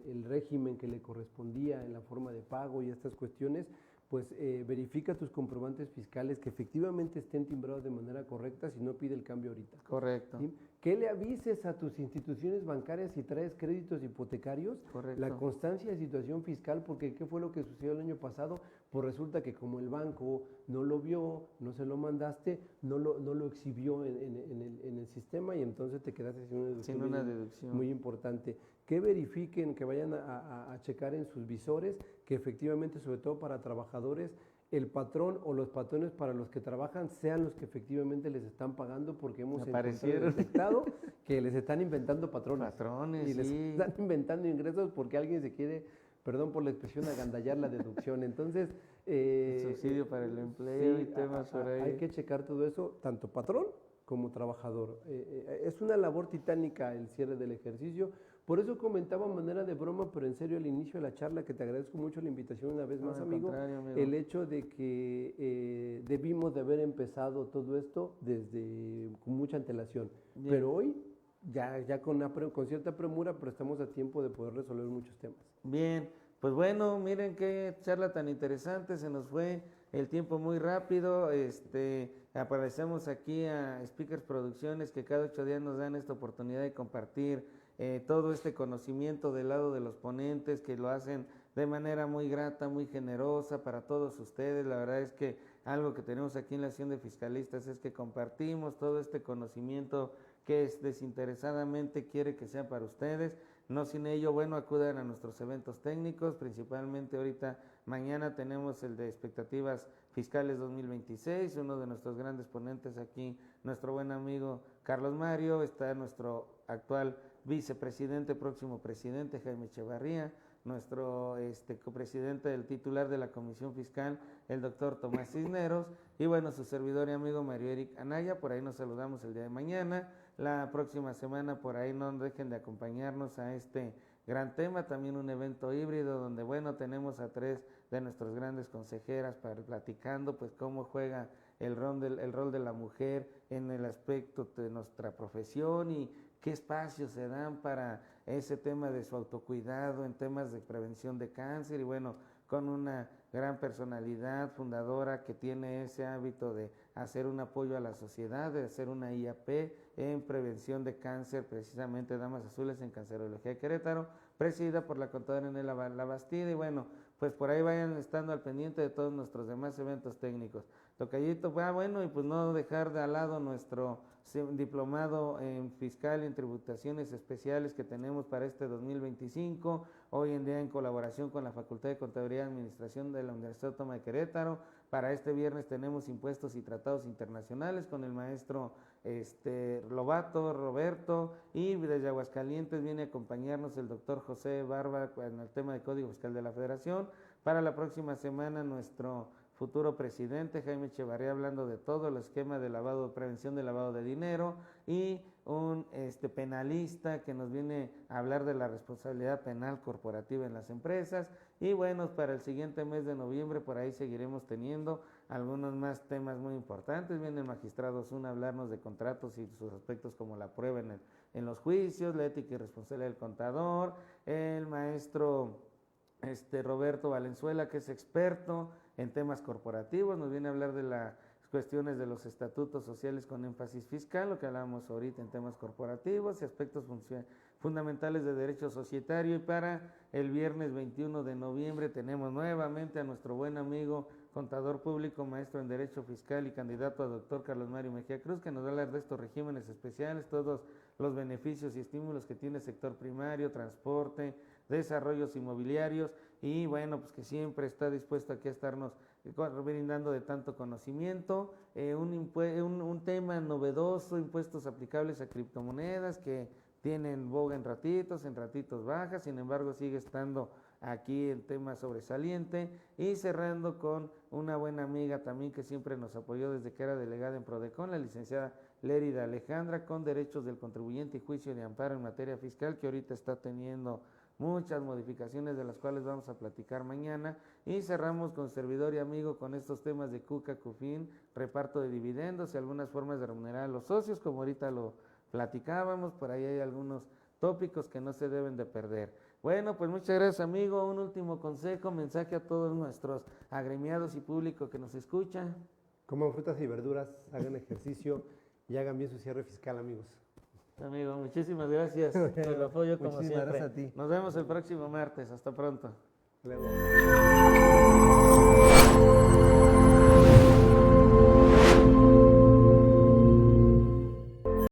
el régimen que le correspondía en la forma de pago y estas cuestiones, pues verifica tus comprobantes fiscales que efectivamente estén timbrados de manera correcta, si no pide el cambio ahorita. Correcto. ¿Sí? Que le avises a tus instituciones bancarias si traes créditos hipotecarios, Correcto. la constancia de situación fiscal, porque ¿qué fue lo que sucedió el año pasado? Pues resulta que como el banco no lo vio, no se lo mandaste, no lo exhibió en el sistema, y entonces te quedaste sin una deducción muy importante. Que verifiquen, que vayan a checar en sus visores, que efectivamente, sobre todo para trabajadores, el patrón o los patrones para los que trabajan sean los que efectivamente les están pagando, porque hemos detectado que les están inventando patrones. Y les están inventando ingresos porque alguien se quiere, perdón por la expresión, agandallar la deducción. Entonces, subsidio para el empleo, sí, y temas por ahí. Hay que checar todo eso, tanto patrón como trabajador. Es una labor titánica el cierre del ejercicio. Por eso comentaba de manera de broma, pero en serio al inicio de la charla, que te agradezco mucho la invitación una vez más, amigo, el hecho de que debimos de haber empezado todo esto con mucha antelación. Bien. Pero hoy, ya con cierta premura, pero estamos a tiempo de poder resolver muchos temas. Bien, pues bueno, miren qué charla tan interesante, se nos fue el tiempo muy rápido. Aparecemos aquí a Speakers Producciones, que cada 8 días nos dan esta oportunidad de compartir todo este conocimiento del lado de los ponentes, que lo hacen de manera muy grata, muy generosa para todos ustedes. La verdad es que algo que tenemos aquí en la Asociación de Fiscalistas es que compartimos todo este conocimiento que desinteresadamente quiere que sea para ustedes. No sin ello, bueno, acudan a nuestros eventos técnicos, principalmente ahorita mañana tenemos el de expectativas fiscales 2026, uno de nuestros grandes ponentes aquí, nuestro buen amigo Carlos Mario, está nuestro actual vicepresidente, próximo presidente Jaime Echevarría, nuestro copresidente del titular de la Comisión Fiscal, el doctor Tomás Cisneros, y bueno, su servidor y amigo Mario Eric Anaya. Por ahí nos saludamos el día de mañana. La próxima semana por ahí no dejen de acompañarnos a este gran tema, también un evento híbrido donde bueno, tenemos a 3 de nuestras grandes consejeras para platicando pues cómo juega el rol de la mujer en el aspecto de nuestra profesión y qué espacios se dan para ese tema de su autocuidado en temas de prevención de cáncer, y bueno, con una gran personalidad fundadora que tiene ese hábito de hacer un apoyo a la sociedad, de hacer una IAP en prevención de cáncer, precisamente Damas Azules en Cancerología de Querétaro, presidida por la contadora Nela Labastida. Y bueno, pues por ahí vayan estando al pendiente de todos nuestros demás eventos técnicos. Tocayito, bueno, y pues no dejar de al lado nuestro diplomado en fiscal y en tributaciones especiales que tenemos para este 2025, hoy en día en colaboración con la Facultad de Contaduría y Administración de la Universidad Autónoma de Querétaro. Para este viernes tenemos impuestos y tratados internacionales con el maestro Lobato Roberto, y desde Aguascalientes viene a acompañarnos el doctor José Barba en el tema de Código Fiscal de la Federación. Para la próxima semana nuestro futuro presidente Jaime Echevarría hablando de todo el esquema de prevención de lavado de dinero, y un penalista que nos viene a hablar de la responsabilidad penal corporativa en las empresas. Y bueno, para el siguiente mes de noviembre por ahí seguiremos teniendo algunos más temas muy importantes. Viene el magistrado Osuna a hablarnos de contratos y sus aspectos como la prueba en los juicios, la ética y responsabilidad del contador, el maestro Roberto Valenzuela, que es experto en temas corporativos, nos viene a hablar de las cuestiones de los estatutos sociales con énfasis fiscal, lo que hablábamos ahorita en temas corporativos y aspectos fundamentales de derecho societario. Y para el viernes 21 de noviembre tenemos nuevamente a nuestro buen amigo contador público, maestro en Derecho Fiscal y candidato a doctor Carlos Mario Mejía Cruz, que nos va a hablar de estos regímenes especiales, todos los beneficios y estímulos que tiene el sector primario, transporte, desarrollos inmobiliarios, y bueno, pues que siempre está dispuesto aquí a estarnos brindando de tanto conocimiento. Un tema novedoso, impuestos aplicables a criptomonedas que tienen boga en ratitos bajas, sin embargo sigue estando aquí el tema sobresaliente. Y cerrando con una buena amiga también que siempre nos apoyó desde que era delegada en Prodecon, la licenciada Lérida Alejandra, con derechos del contribuyente y juicio de amparo en materia fiscal, que ahorita está teniendo muchas modificaciones de las cuales vamos a platicar mañana. Y cerramos con servidor y amigo con estos temas de CUCA, CUFIN, reparto de dividendos y algunas formas de remunerar a los socios, como ahorita lo platicábamos. Por ahí hay algunos tópicos que no se deben de perder. Bueno, pues muchas gracias, amigo. Un último consejo, mensaje a todos nuestros agremiados y público que nos escucha. Coman frutas y verduras, hagan ejercicio y hagan bien su cierre fiscal, amigos. Amigo, muchísimas gracias por el apoyo como Muchísimas siempre. gracias a ti. Nos vemos el próximo martes. Hasta pronto. Luego.